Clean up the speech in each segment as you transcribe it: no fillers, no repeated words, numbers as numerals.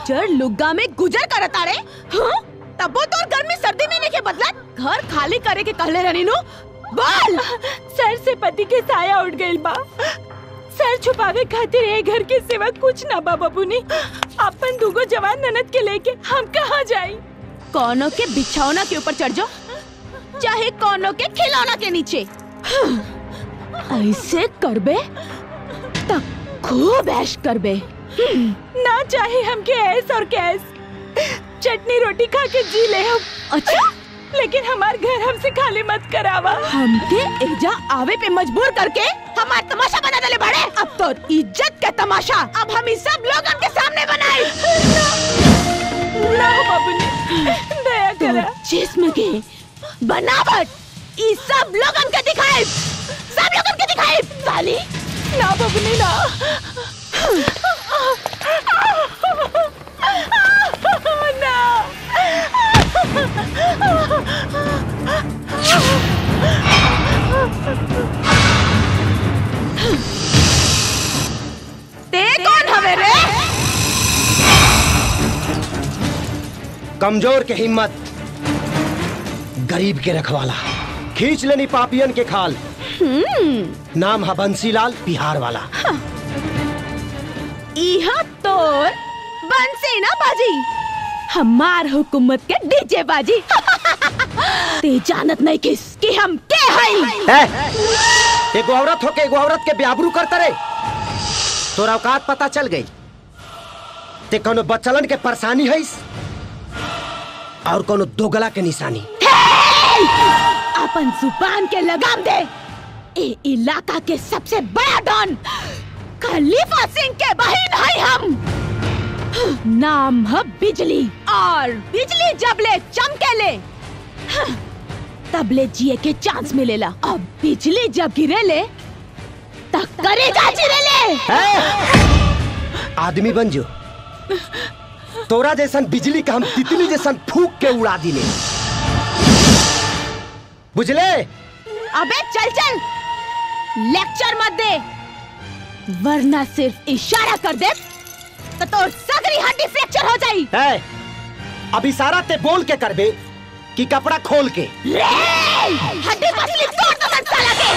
उजर लुग्गा में गुजर करता रे। हाँ? तब वो तो गर्मी सर्दी में नहीं के बदला घर खाली करे के कहले रहनी नु। बोल। सर से पति के साया उठ गइल बा। सर छुपावे खातिर ये घर के सिवा कुछ ना बा बाबूनी। अपन दुगो जवान ननद के लेके हम कहाँ जाई? कौनों के बिछौना के ऊपर चढ़ जाओ, चाहे कौनों के खिलौना के नीचे। ऐसे करबे तब खूब ऐश करबे। ना चाहे हमके ऐस और कैस, चटनी रोटी खा के जी ले हम। अच्छा, लेकिन हमार घर हमसे खाली मत करावा। हमके एजा आवे पे मजबूर करके हमार तमाशा बना डाले बड़े। अब तो इज्जत का तमाशा अब हम इस सब लोगन के सामने बनाए। ना बाबूनी, दया करा। जिस्म के बनावट इस सब लोगन के दिखाए, सब लोगन के दिखाए। साली ना बाबूनी ना। ना। ते कौन हवे रे? कमजोर के हिम्मत, गरीब के रखवाला, खींच लेनी पापियन के खाल। नाम है बंसीलाल बिहार वाला। इहा तोर बंसी ना बाजी, हमार हुकूमत के डीजे बाजी। ते जानत नहीं किस कि हम के हई। एगो औरत होके एगो औरत के बेआबरू करता रे। तोरा औकात पता चल गई। ते कोनो बच्चलन के परेशानी है और कोनो दोगला के निशानी। अपन जुबान के लगाम दे। ए इलाका के सबसे बड़ा डॉन खलीफा सिंह के बहन है हम। नाम है बिजली, और बिजली जब ले चमके ले तब ले जिए के चांस मिलेला। अब बिजली जब गिरे ले तब करेगा चिरे ले। आदमी बन जो। तोरा जैसन बिजली का हम तितली जैसन फूक के उड़ा दिले। बुझले? अबे चल चल, लेक्चर मत दे, वरना सिर्फ इशारा कर दे तो तोर सगरी हड्डी फ्रैक्चर हो जाई। अब इशारा ते बोल के करबे कि कपड़ा खोल के? हड्डी पसली तोड़ दो साला के।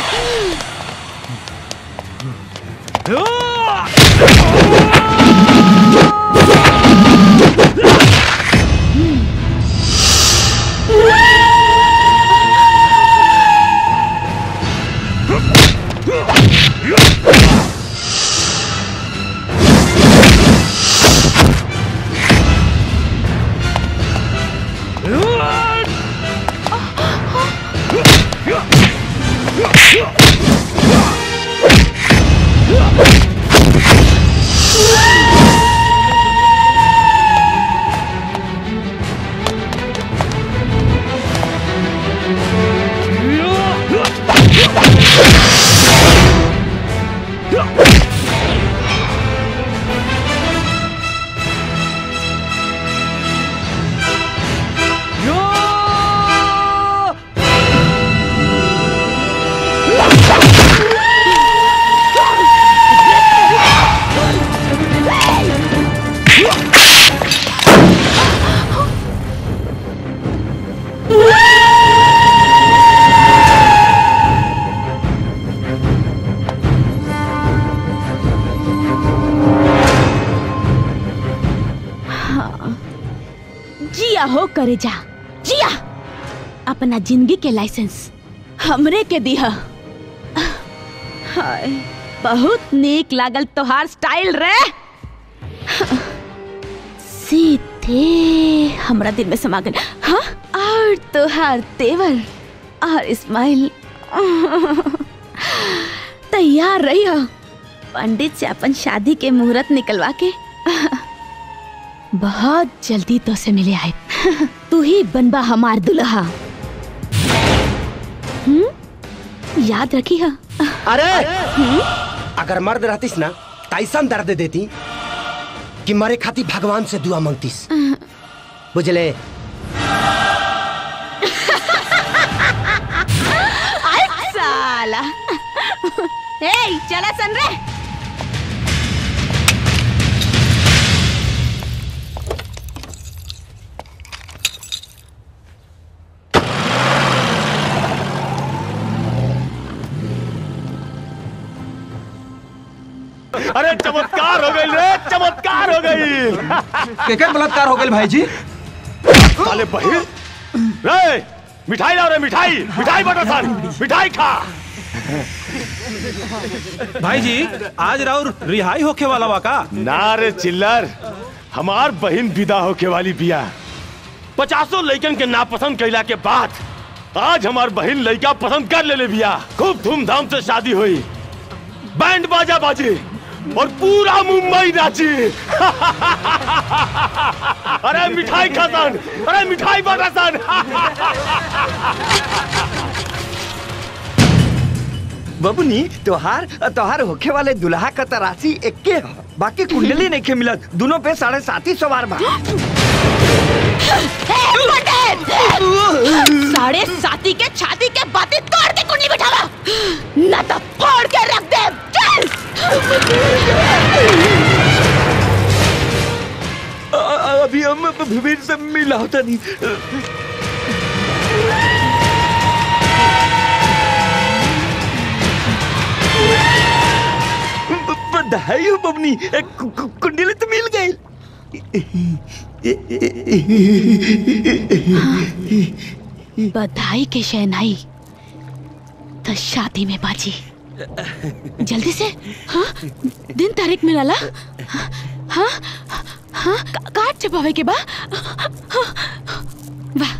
जिया हो करे जा, जिया। अपना जिंदगी के लाइसेंस हमरे के दिया। हाय, बहुत नीक लागल तोहार स्टाइल रे। सीधे हमरा दिल में समा गल। हाँ, और तोहार तेवर और स्माइल। तैयार रही हो पंडित से अपन शादी के मुहूर्त निकलवा के। बहुत जल्दी तो से मिले आए। तू ही बनबा हमार दुल्हा। याद रखी है। अरे अगर मर्द रहतीस ना तैसन दर्द देती कि मरे खाती भगवान से दुआ मांगतीस। बुझले? साला। चला सन रे। अरे चमत्कार हो गई रे, चमत्कार हो गई। केकर बलात्कार हो गई भाई जी? साले बहिर रे, मिठाई लाओ रे, मिठाई मिठाई बटो सन, मिठाई खा। भाई जी आज राउर रिहाई होके वाला वाका? ना रे चिल्लर, हमार बहन विदा होके वाली बिया। 50 लड़कन के नापसंद कैला के बाद आज हमार बहन लड़का पसंद कर ले बिया। खूब धूमधाम से शादी हुई, बैंड बाजा बाजी और पूरा मुंबई नाची। अरे मिठाई खासन, अरे मिठाई बांटासन। बबुनी तोहार होखे वाले दुल्हा का तरासी एक्के ह, बाकी कुंडली नहीं के मिलत। दोनों पे 7.5 सवार बा। 7.5 के छाती के बातें तोड़ के कुंडली बिठावा, न तो फोड़ के रख दे। चल। अभी हम भीड़ से मिला होता नहीं। बधाई हो बबनी, कुंडली तो मिल गई। बधाई के शहनाई तो शादी में बाजी। जल्दी से हाँ दिन तारीख में लाला। हाँ हाँ कार्ड छपावे के बा। वाह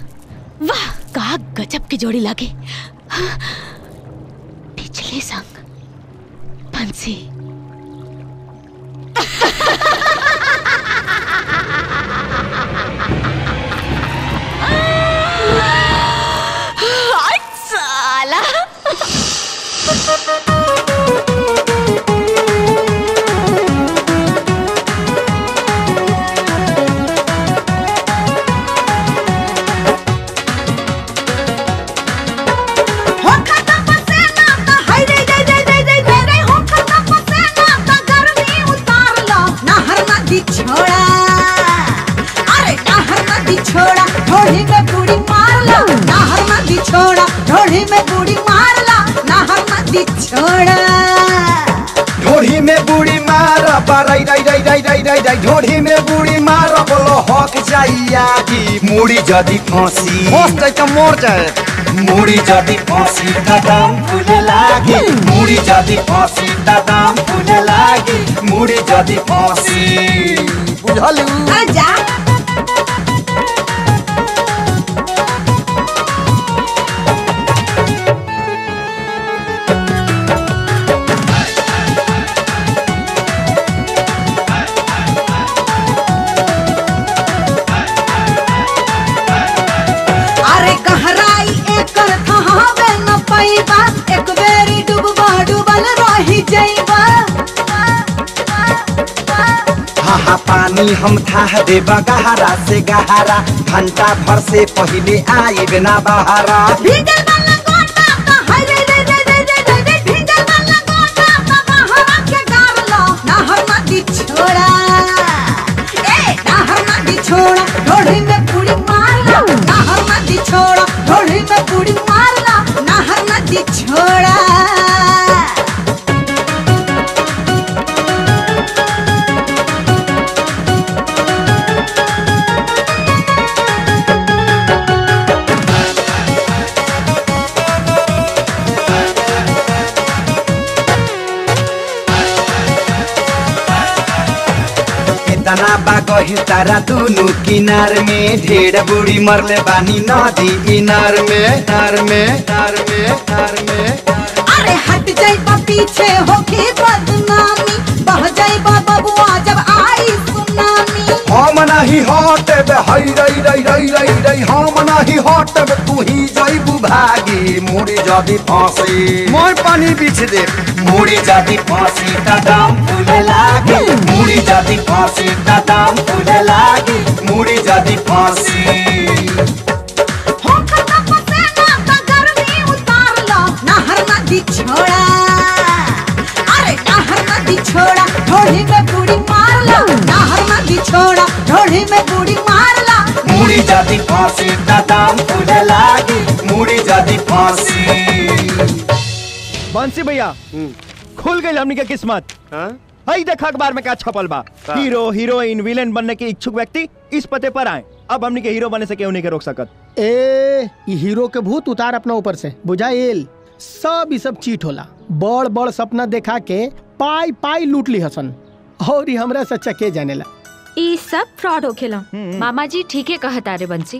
वाह का गजब की जोड़ी लागे। पिछले संग फंसी। साला ढोढ़ी में बूढ़ी मारला, नहर नदी छोड़ा। ढोढ़ी में बूढ़ी मारा, रई रई रई रई रई रई रई। ढोढ़ी में बूढ़ी मारा, बोलो हक जाइया की। मुड़ी जदी फांसी फंस जाए तो मोर जाए। मुड़ी जदी फांसी दाम फूले लागी। मुड़ी जदी फांसी दाम फूले लागी। मुड़ी जदी फांसी बुझलू। आजा पानी हम था देबा गहरा से गहरा, घंटा भर से पहले आई बिना बहारा। भीतर वाला गोटा तो हाय रे रे रे रे रे रे। भीतर वाला गोटा तो बहारा के गारलो, नहर नदी छोड़ा। ए नहर नदी छोड़ा, ढोढ़ी में पूरी मारला। नहर नदी छोड़ा, ढोढ़ी में पूरी मारला। नहर नदी छोड़ा। तना बागही तारा दोनों किनार में। ढेर बूढ़ी मरले बानी नदी इनार में। नार में नार में नार में। अरे हट जाइबा पीछे होके बदनामी, बह जाइबा बबुआ जब आई सुनामी। हम नहीं हटबे हई रई रई रई रई रई। हम नहीं हटबे तू ही जाइबू भागी। मुड़ी जदी फांसी मोर पानी बीच दे। मुड़ी जदी फांसी दाम फूले लागी। मुड़ी जदी फांसी दाम फूले लागी। मुड़ी जदी फांसी छोड़ा। अरे नहर नदी छोड़ा, ढोढ़ी में बूढ़ी मारला। नहर नदी छोड़ा, ढोढ़ी में बूढ़ी मारला। मुड़ी जदी फांसी दाम फूले लागी। मुड़ी जदी फांसी। बंसी भैया खुल गई हमनी के किस्मत। हई देखा अखबार में क्या छपल बा, हीरो हीरोइन विलेन बनने के इच्छुक व्यक्ति इस पते पर आए। अब हमनी के हीरो बने से क्यों नहीं के रोक सकत। ए हीरो के भूत उतार अपना ऊपर से, बुझाइल सब चीट होला। बड़ बड़ सपना देखा के पाई पाई लूट ली हसन, और ही हमरा सच्चा के जानेला। ई सब फ्रॉड होखेला। मामा जी ठीके कहता रे बंसी।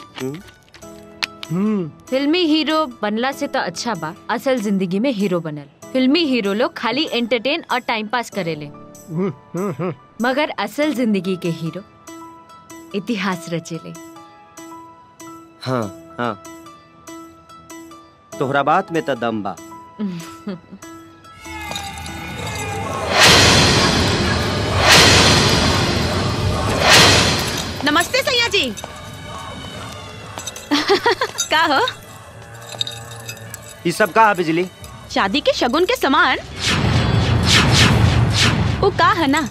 फिल्मी हीरो बनला से तो अच्छा बा, असल जिंदगी में हीरो बनल। फिल्मी हीरो लोग खाली एंटरटेन और टाइम पास करेले, मगर असल जिंदगी के हीरो इतिहास रचेले। हाँ हाँ, तोहरा बात में तो दम बा। नमस्ते सैया जी। का हो? ये सब का है बिजली? शादी के शगुन के सामान। वो का है ना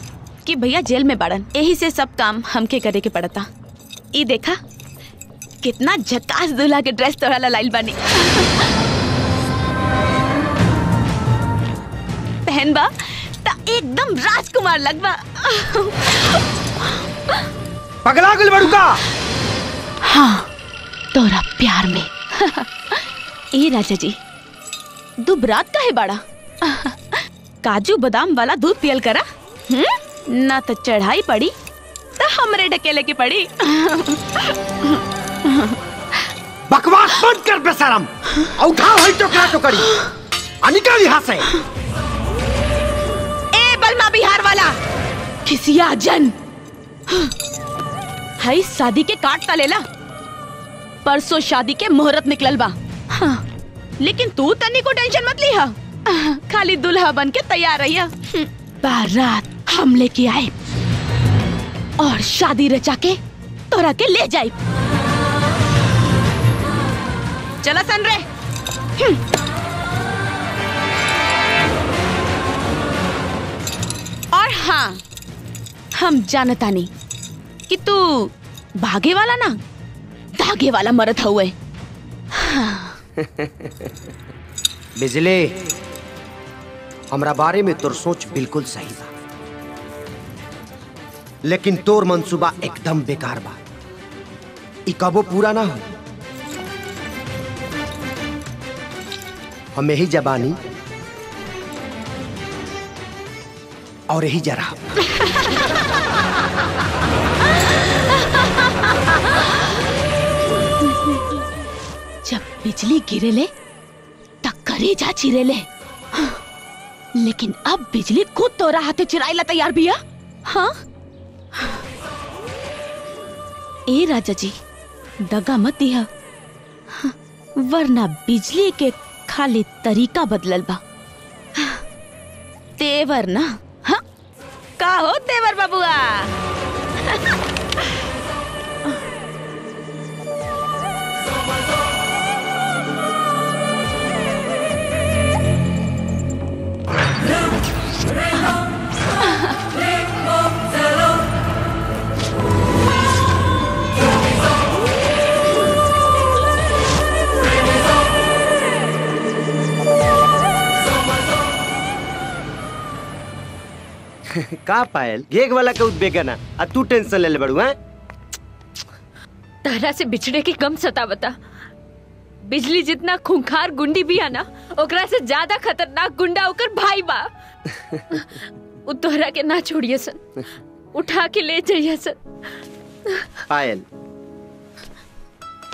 कि भैया जेल में बाड़न, यही से सब काम हमके करे के पड़ता। ई देखा कितना झकास दूल्हा के ड्रेस तोड़ा लाइल बानी। पहन बा ता एकदम राजकुमार लगबा। पगला गल बड़ुका। हाँ, तोरा प्यार में। ए राजा जी, दुबरात का है बड़ा। काजू बादाम वाला दूध पियल करा। ना तो चढ़ाई पड़ी तो हमरे ढकेले की पड़ी। बकवास बंद कर बेशरम। उठाओ है टोकरा टोकरी, निकल यहाँ से। ए बलमा बिहार वाला, खिसिया जन। हाई शादी के काट ता लेला। परसों शादी के मुहूर्त निकलल बा। हाँ, लेकिन तू तनी को टेंशन मत लिहा, खाली दुल्हा बन के तैयार रहिया। बारात हम लेके आए और शादी रचा के तोरा के ले जाए। चला सन रे। और हाँ, हम जानता नहीं कि तू भागे वाला ना धागे वाला मरद हुए। हाँ। बिजली, हमरा बारे में तोर सोच बिल्कुल सही बा, लेकिन तोर मंसूबा एकदम बेकार बा। ई कबो पूरा ना हो। हम यही जबानी और यही जरा। जब बिजली गिरेले तब करेजा चिरेले। लेकिन अब बिजली खुद तोरा हाथे चिराइला तैयार बिया। हाँ? ए राजा जी, दगा मत दिया, वरना बिजली के खाली तरीका बदलल बा। तेवर ना। हाँ? का हो तेवर बाबुआ? का पायल गेग वाला के उद्बेगना आ तू टेंशन ले ले बड़ू हैं? तारा से बिछड़े के गम सतावता। बिजली जितना खूंखार गुंडी भी है ना, ओकरा से ज्यादा खतरनाक गुंडा ओकर भाई बा। उ तोहरा के ना छोड़िए सन, उठा के ले जाइए सन। पायल,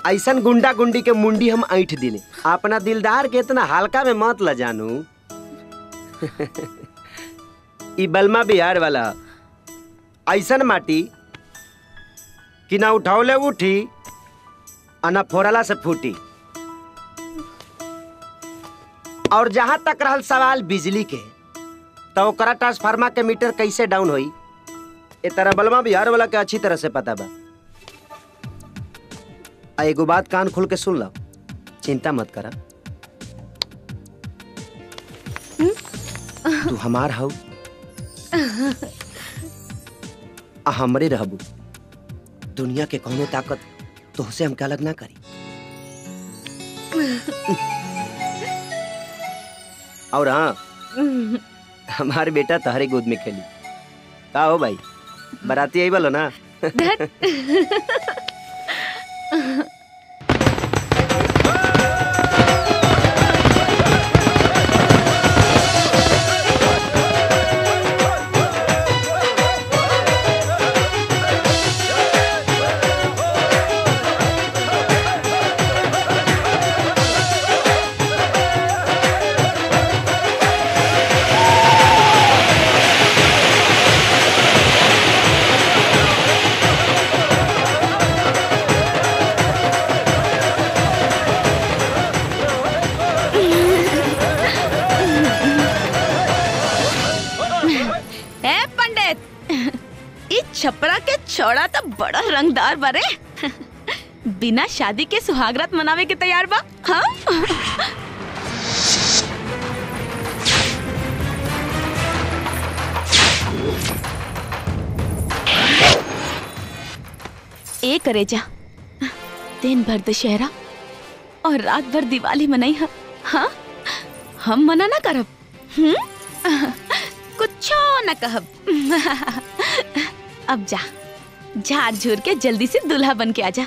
ऐसन गुंडा गुंडी के मुंडी हम ऐठ दिले। अपना दिलदार के इतना हल्का में मत ल जानू। ई बलमा बिहार वाला ऐसन माटी कि ना उठावले उठी और ना फोड़ला से फूटी। और जहां तक रहल सवाल बिजली के, तो ओकरा ट्रांसफार्मर के मीटर कैसे डाउन होई, ए तरह बलमा बिहार वाला के अच्छी तरह से पता बा। एगो बात कान खोल के सुन लो, चिंता मत करा। तू हमार हऊ, हमरे रहबू। दुनिया के कौनो ताकत तोहसे हमके अलग ना करी। और हाँ, हमारे बेटा तहरे गोद में खेली। का हो भाई, बराती आई बोलो ना। छपरा के छोड़ा तो बड़ा रंगदार बारे। बिना शादी के सुहागरात मनावे के तैयार बा। हाँ? ए करे जा, दिन भर दशहरा और रात भर दिवाली मनाई है। हाँ? हम मना ना करब। कुछो न कहब। अब जा, झाड़ झूर के जल्दी से दूल्हा बन के आजा।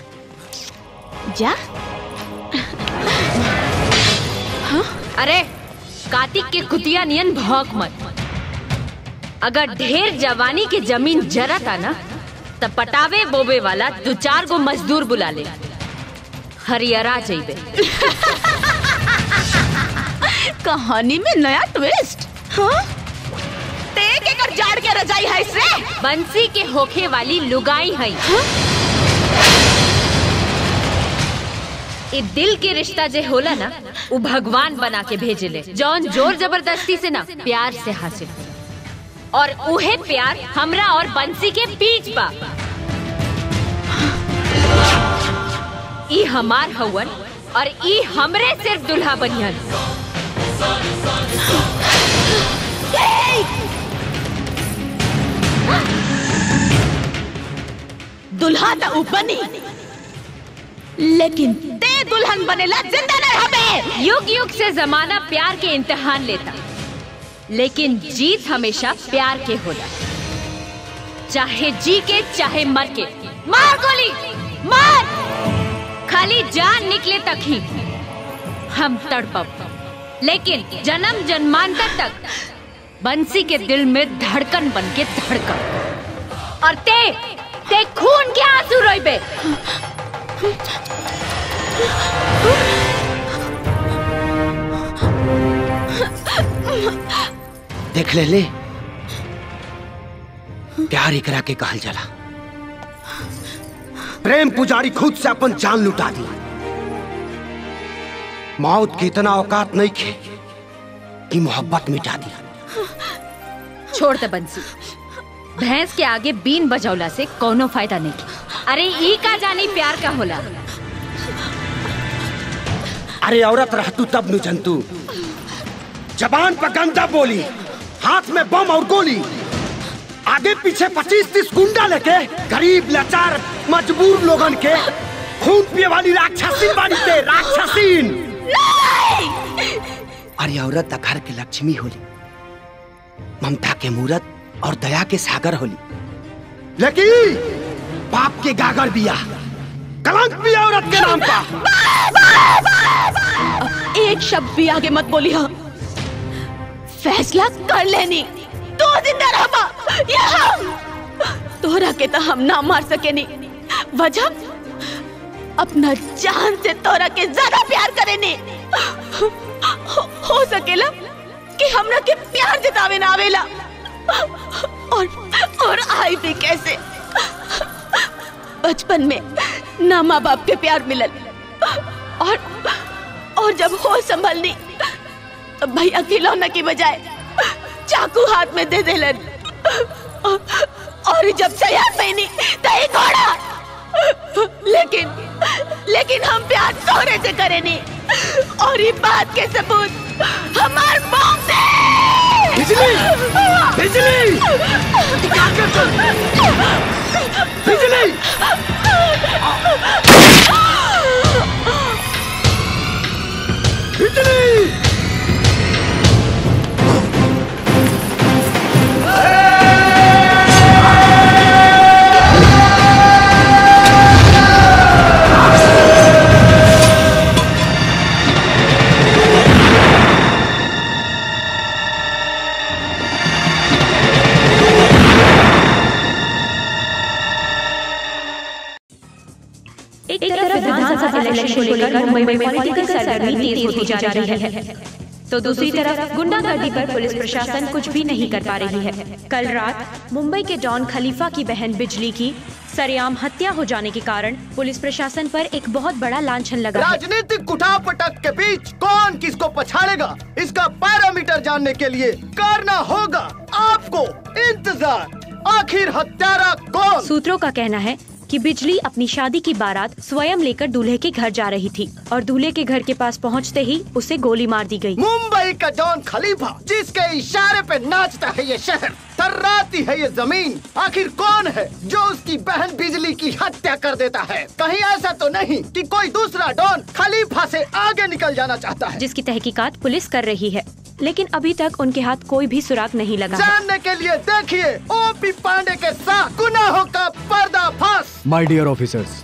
जा। हाँ? अरे कार्तिक के कुतिया नियन भौंक मत। अगर ढेर जवानी के जमीन जरता ना तब पटावे बोबे वाला 2-4 गो मजदूर बुला ले, हरियरा जाइबे। कहानी में नया ट्विस्ट। हाँ? कर जाड़ के रजाई है इससे। बंसी के होखे वाली लुगाई है। हाँ? ये दिल के रिश्ता जे होला ना, वो भगवान बना के भेजले, जौन जोर जबरदस्ती से ना प्यार से हासिल, और उहे प्यार हमरा और बंसी के बीच बा। ई हमार हवन और ई हमरे सिर्फ दुल्हा बनियन। दुल्हा तो बनी, लेकिन ते दुल्हन बनेला जिंदा न रहबे। युग युग से जमाना प्यार के इम्तिहान लेता, लेकिन जीत हमेशा प्यार के होला। चाहे जी के चाहे मर के। मार गोली, मार। खाली जान निकले तक ही हम तड़पब, लेकिन जन्म जन्मांतर तक बंसी के दिल में धड़कन बन के धड़कन। और ते खून के आंसू रोइबे। देख ले प्यार एकरा के कहल जाला। प्रेम पुजारी खुद से अपन जान लुटा दी। मौत की इतना औकात नहीं खे कि मोहब्बत मिटा दी। छोड़ दे बंसी, भैंस के आगे बीन बजौला से कोनो फायदा नहीं। अरे ई का जानी प्यार का होला। अरे औरत रहतू तब नु जंतु। जबान पर गंदा बोली, हाथ में बम और गोली, आगे पीछे 25-30 गुंडा लेके गरीब लाचार मजबूर लोगन के खून पिए वाली राक्षसीन बानी ते, राक्षसीन। अरे औरत घर के लक्ष्मी होली, ममता के मूरत और दया के सागर होली, लेकिन पाप के गागर बिया, कलंक भी औरत के नाम का। एक शब्द भी आगे मत बोली। हाँ, फैसला कर लेनी। तो जिंदा रहबा या हम। तोहरा के तो हम ना मार सके नहीं। वजह अपना जान से तोहरा के ज्यादा प्यार करे नहीं। हो सकेला कि हमरा के प्यार जतावे ना आवेला, और आई भी कैसे। बचपन में ना माँ बाप के प्यार मिलल, और जब होश संभलनी तो भैया खिलौना की बजाय चाकू हाथ में दे देलन, और जब सयान पैनी तो एक घोड़ा। लेकिन हम प्यार तोहरे से करे नहीं, और ये बात के सबूत हमार मौत से। बिजली, बिजली, बिजली। बिजली। इलेक्शन को लेकर मुंबई में पॉलिटिकल सरगर्मी तेज होती जा रही है, तो दूसरी तरफ गुंडागर्दी पर पुलिस प्रशासन कुछ भी नहीं कर पा रही है। कल रात मुंबई के डॉन खलीफा की बहन बिजली की सरेआम हत्या हो जाने के कारण पुलिस प्रशासन पर एक बहुत बड़ा लांछन लगा है। राजनीतिक उठापटक के बीच कौन किसको पछाड़ेगा, इसका पैरामीटर जानने के लिए करना होगा आपको इंतजार। आखिर हत्यारा कौन? सूत्रों का कहना है कि बिजली अपनी शादी की बारात स्वयं लेकर दूल्हे के घर जा रही थी और दूल्हे के घर के पास पहुंचते ही उसे गोली मार दी गई। मुंबई का डॉन खलीफा, जिसके इशारे पे नाचता है ये शहर, थर्राती है ये जमीन, आखिर कौन है जो उसकी बहन बिजली की हत्या कर देता है? कहीं ऐसा तो नहीं कि कोई दूसरा डॉन खलीफा से आगे निकल जाना चाहता है? जिसकी तहकीकात पुलिस कर रही है, लेकिन अभी तक उनके हाथ कोई भी सुराग नहीं लगा। जानने के लिए देखिए ओपी पांडे के साथ गुनाहों का पर्दाफाश। माय डियर ऑफिसर्स,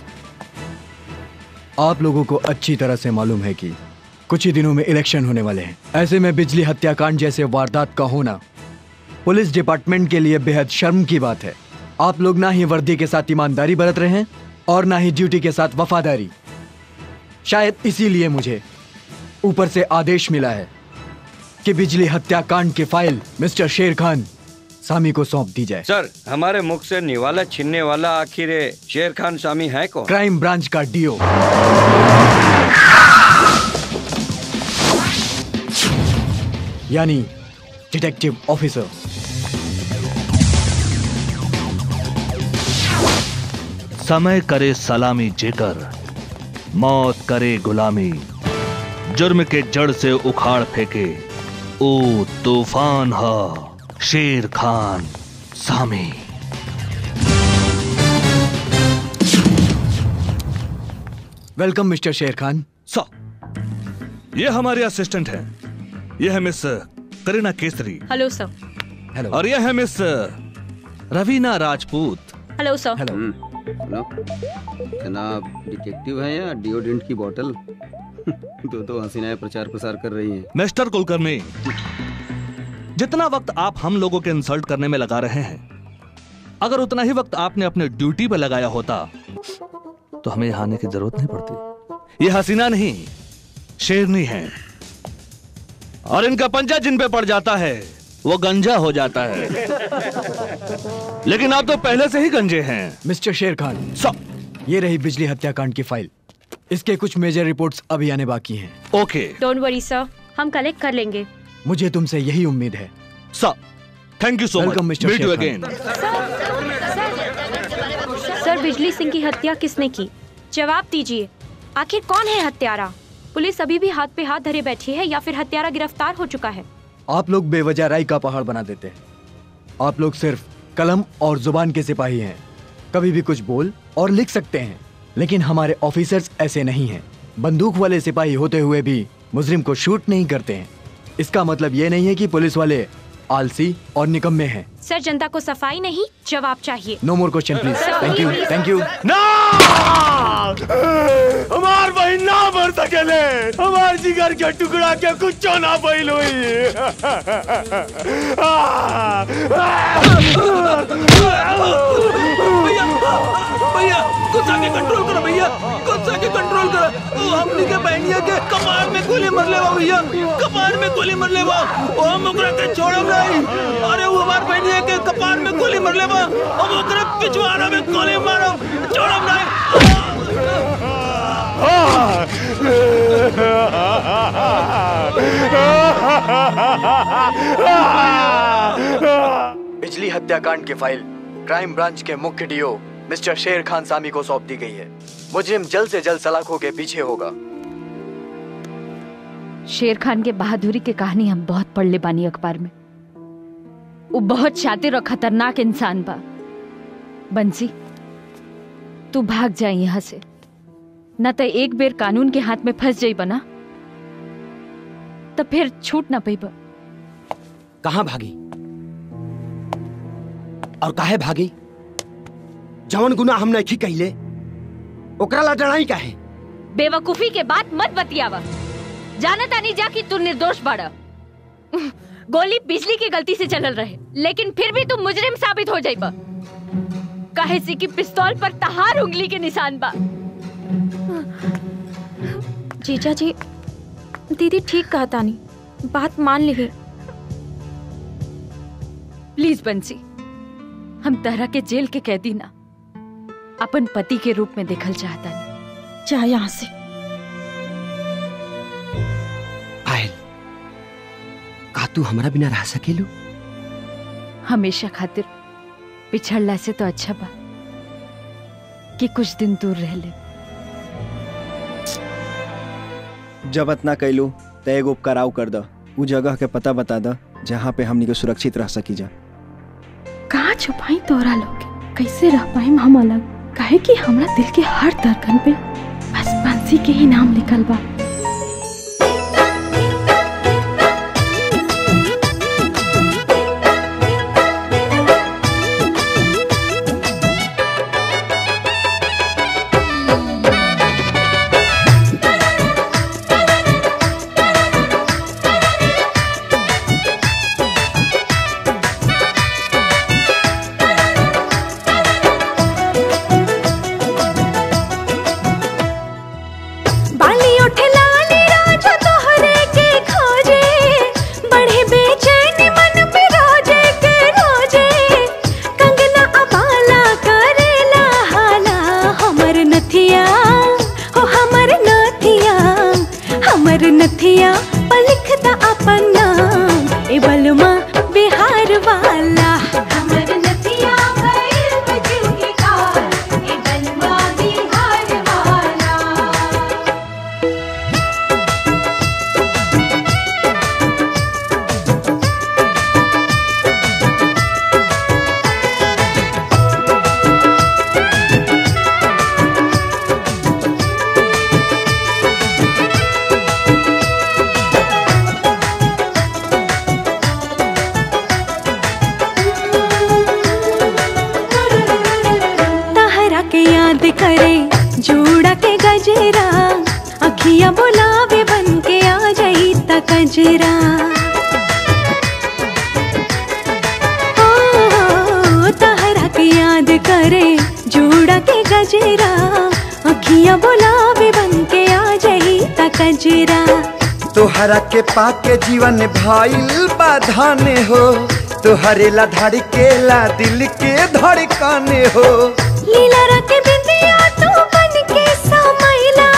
आप लोगों को अच्छी तरह से मालूम है कि कुछ ही दिनों में इलेक्शन होने वाले हैं। ऐसे में बिजली हत्याकांड जैसे वारदात का होना पुलिस डिपार्टमेंट के लिए बेहद शर्म की बात है। आप लोग ना ही वर्दी के साथ ईमानदारी बरत रहे हैं और ना ही ड्यूटी के साथ वफादारी। शायद इसीलिए मुझे ऊपर से आदेश मिला है कि बिजली हत्याकांड की फाइल मिस्टर शेर खान सामी को सौंप दी जाए। सर, हमारे मुख से निवाला छीनने वाला आखिर शेर खान सामी है कौन? क्राइम ब्रांच का डीओ, यानी डिटेक्टिव ऑफिसर। समय करे सलामी जेकर, मौत करे गुलामी, जुर्म के जड़ से उखाड़ फेंके, ओ तूफान हा शेर खान सामी। वेलकम मिस्टर शेर खान। सर, ये हमारे असिस्टेंट हैं। ये है मिस करीना केसरी। हेलो सर। हेलो। और ये है मिस रवीना राजपूत। हेलो सर। हेलो। जनाब डिटेक्टिव है या डिओडेंट की बोतल? तो हसीनाएं प्रचार प्रसार कर रही हैं। मिस्टर कुलकर्णी, जितना वक्त आप हम लोगों के इंसल्ट करने में लगा रहे हैं, अगर उतना ही वक्त आपने अपने ड्यूटी पे लगाया होता तो हमें यहाँ आने की जरूरत नहीं पड़ती। ये हसीना नहीं, शेरनी है, और इनका पंजा जिन पे पड़ जाता है वो गंजा हो जाता है। लेकिन आप तो पहले से ही गंजे हैं। मिस्टर शेर खान, ये रही बिजली हत्याकांड की फाइल। इसके कुछ मेजर रिपोर्ट्स अभी आने बाकी हैं। ओके, डोंट वरी सर, हम कलेक्ट कर लेंगे। मुझे तुमसे यही उम्मीद है। सर, thank you so much. Welcome mister शेर अगेन। सर, बिजली सिंह की हत्या किसने की? जवाब दीजिए, आखिर कौन है हत्यारा? पुलिस अभी भी हाथ पे हाथ धरे बैठी है या फिर हत्यारा गिरफ्तार हो चुका है? आप लोग बेवजह राय का पहाड़ बना देते हैं। आप लोग सिर्फ कलम और जुबान के सिपाही हैं। कभी भी कुछ बोल और लिख सकते हैं, लेकिन हमारे ऑफिसर्स ऐसे नहीं हैं। बंदूक वाले सिपाही होते हुए भी मुजरिम को शूट नहीं करते हैं। इसका मतलब ये नहीं है कि पुलिस वाले आलसी और निकम्मे हैं। सर, जनता को सफाई नहीं, जवाब चाहिए। No more question please. Thank you, thank you. ना, हमार बहन ना मर सकेले, हमार जिगर के टुकड़ा के कुछ ना बैल हुई। भैया गुस्सा के कंट्रोल करो, भैया गुस्सा के कंट्रोल करो। वो हमनी के बहनिया के कपार में गोली मर लेवा, भैया कपार में गोली मर लेवा। ओ मुकरा के छोड़ो नहीं। अरे वो हमार बहनिया के कपार में गोली मर लेवा, और मुकरा पिछवाड़ा में गोली मारो, छोड़ो नहीं। बिजली हत्याकांड की फाइल क्राइम ब्रांच के मुख्य डीओ मिस्टर शेर खान सामी को सौंप दी गई है। मुजरिम जल्द से जल्द सलाखों के पीछे होगा। शेर खान के बहादुरी की कहानी हम बहुत पढ़ ले बानी अखबार में। वो बहुत शातिर और खतरनाक इंसान बा। बंसी, तू भाग जाए यहाँ से, न तो एक बेर कानून के हाथ में फंस जाई बना तो फिर छूट ना पाई। कहाँ भागी और काहे भागी? जवन गुनाह हम नहीं कहिले ओकरा ला डराई काहे? बेवकूफी के बात मत बतियावा। जानता नहीं जा कि तू निर्दोष बाड़ा। गोली बिजली की गलती से चलल रहे, लेकिन फिर भी तू मुजरिम साबित हो जाइबा। काहे से कि पिस्तौल पर तहार उंगली के निशान बा। जीजा जी, दीदी ठीक कहा तानी, बात मान ली। प्लीज बंसी, हम तरह के जेल के कैदी ना अपन पति के रूप में देखल चाहता नहीं। जा यहाँ से। पायल, का तू हमारा बिना रह सकेलू? हमेशा खातिर पिछड़ला से तो अच्छा बा कि कुछ दिन दूर रह ले। जब इतना कैलू तो एगो उपकाराव कर द, उ जगह के पता बता द जहाँ पे हमनी के सुरक्षित रह सकी जा। कहाँ छुपाई तोरा लोग, कैसे रह पाए हम अलग? काहे कि हमरा दिल के हर धड़कन पे बस बंसी के ही नाम लिखल बा। नथिया पलिखता अपन नाम, ए बलमा बिहार वाला। हमर नथिया भइल बजू के कार, ए बलमा बिहार वाला। याद करे जोड़ा के गजरा, अखियां बुलावे बन के आ जाई ता कजरा। ओ तहरा के याद करे जोड़ा के गजरा, अखियां बुलावे बन के आ जाई ता कजरा। तोहरा के पाके जीवन भाईल बाधाने हो, तोहरे ला धड़केला दिल के धड़काने हो। लीला रखे बिंदिया तू बन के समाइला,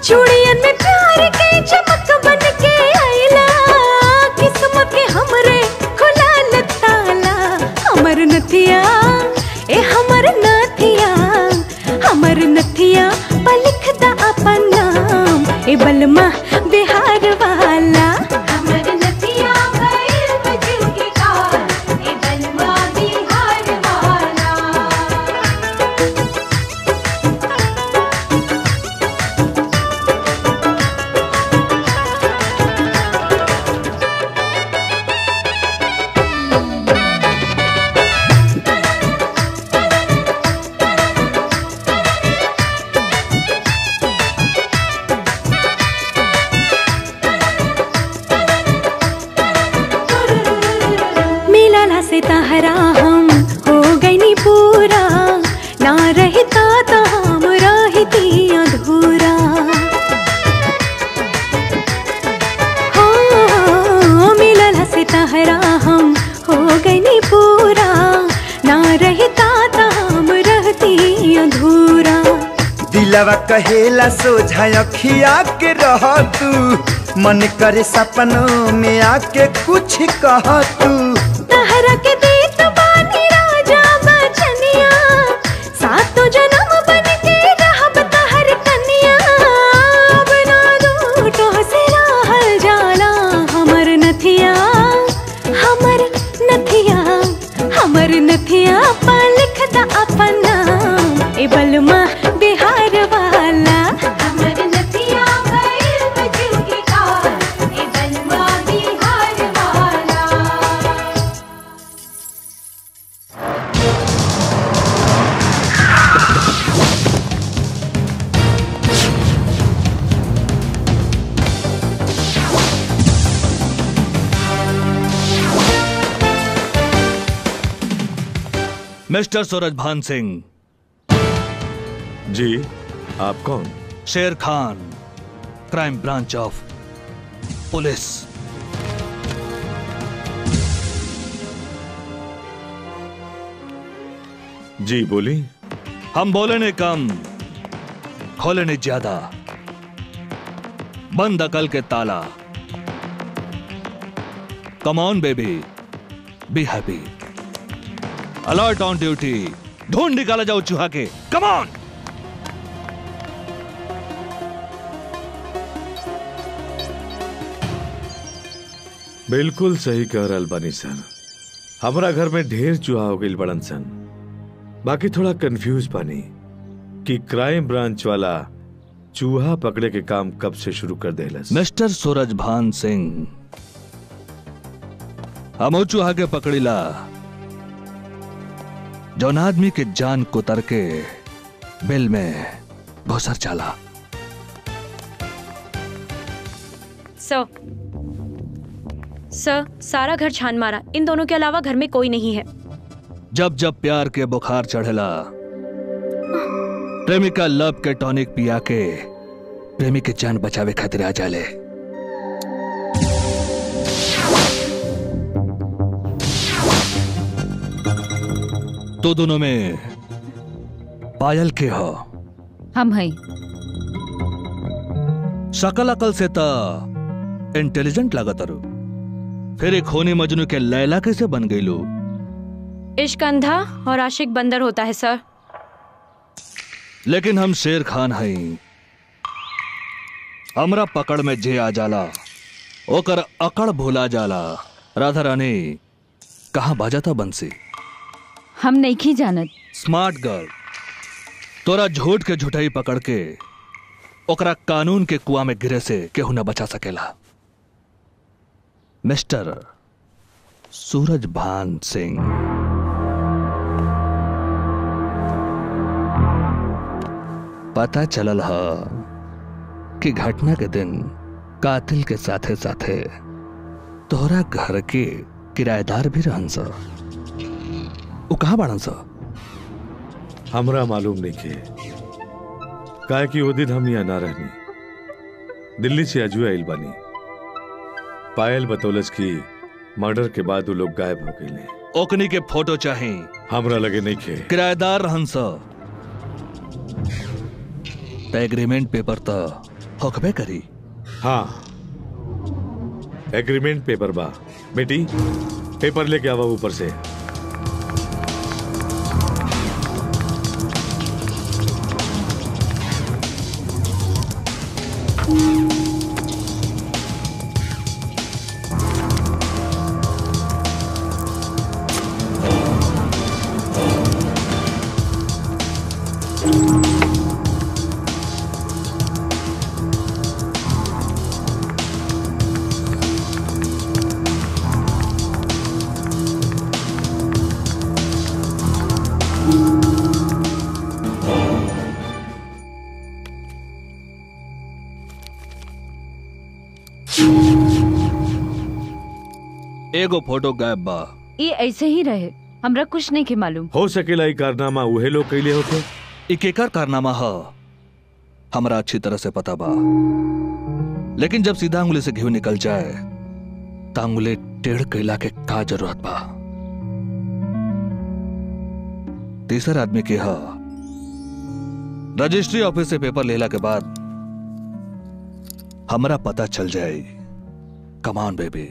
चूड़ियन में प्यार के चमक बन के आइला। किस्मत के हमरे खुला ताला, हमर नथिया ए हमर नथिया, हमर नथिया पलिखता अपन नाम, ए बलमा बिहार वाला। हमर नथिया भइल बजू के कार, ए बलमा बिहार वाला। से तहरा हम हो गई नी पूरा, ना रहता तो हम रहती अधूरा। हो मिलल से तहरा हम हो गई नी पूरा, ना रहता तो हम रहती अधूरा। दिलवा कहेला सोझा अखिया के रह तू, मन करे सपनों में आके कुछ कह तू। तहरा के देत बानी राजा बचनिया, सातों जन्म बन के रहब तहर कन्या। अब ना दूटो से रहल जाला, हमर नथिया, हमर नथिया, हमर नथिया पलिखता अपन नाम, ए बलमा बिहार वाला। हमर नथिया भइल बजू के कार, ए बलमा बिहार वाला। मिस्टर सूरजभान सिंह जी, आप कौन? शेर खान, क्राइम ब्रांच ऑफ पुलिस। जी बोली। हम बोले ने कम, खोले ने ज्यादा। बंद अकल के ताला। कम on baby, be happy. Alert on duty. ढूंढ निकाला जाओ चूहा के। Come on. बिल्कुल सही कह रहल बानी सर। हमारा घर में ढेर चूहा हो गई बड़न सन। बाकी थोड़ा कंफ्यूज बानी कि क्राइम ब्रांच वाला चूहा पकड़े के काम कब से शुरू कर देलस। मिस्टर सूरजभान सिंह, हम चूहा के पकड़ीला जौन आदमी के जान कुतर के बिल में घुसर चला। सर, सारा घर छान मारा, इन दोनों के अलावा घर में कोई नहीं है। जब जब प्यार के बुखार चढ़ेला, प्रेमिका लव के टॉनिक पिया के प्रेमी के जान बचावे खातिर आ जाले। तो दोनों में पायल के हो? हम हैं। शकल अकल से तो इंटेलिजेंट लागत अरु, फिर एक खूनी मजनू के लैला कैसे बन गई लो? इश्क अंधा और आशिक बंदर होता है सर। लेकिन हम शेर खान हैं। हमरा पकड़ में जे आ जाला ओकर अकड़ भूला जाला। राधा रानी कहाँ बाजाता बंसी? हम नहीं की जानत। स्मार्ट गर्ल, तोरा झूठ के झूठाई पकड़ के ओकरा कानून के कुआं में गिरे से केहू न बचा सकेला। मिस्टर सूरजभान सिंह, पता चलल ह कि घटना के दिन कातिल के साथे साथे तोहरा घर के किराएदार भी रहन सा। वो कहाँ बाड़न सा? हमरा मालूम नहीं के, काहे कि वो दिन हम यहाँ ना रहनी। दिल्ली से अजुआ आइल बानी। पायल बतौलस की मर्डर के बाद वो लोग गायब हो गए। ओकनी के फोटो चाहे? हमरा लगे नहीं के। किराएदार रहन सा एग्रीमेंट पेपर तो होकबे करी। हाँ, एग्रीमेंट पेपर बा। बेटी पेपर लेके आवा ऊपर से। एगो फोटो गायब बा। ये ऐसे ही रहे, हमरा कुछ नहीं के मालूम। हो सकेला ई कारनामा उहे लोग कैले होते। ई केकर कारनामा ह हमरा अच्छी तरह से पता बा, लेकिन जब सीधा अंगुली से घी निकल जाए तो अंगुली टेढ़ कैला के का जरूरत बा? तीसर आदमी के ह रजिस्ट्री ऑफिस से पेपर लेला के बाद हमरा पता चल जाए। कम on baby,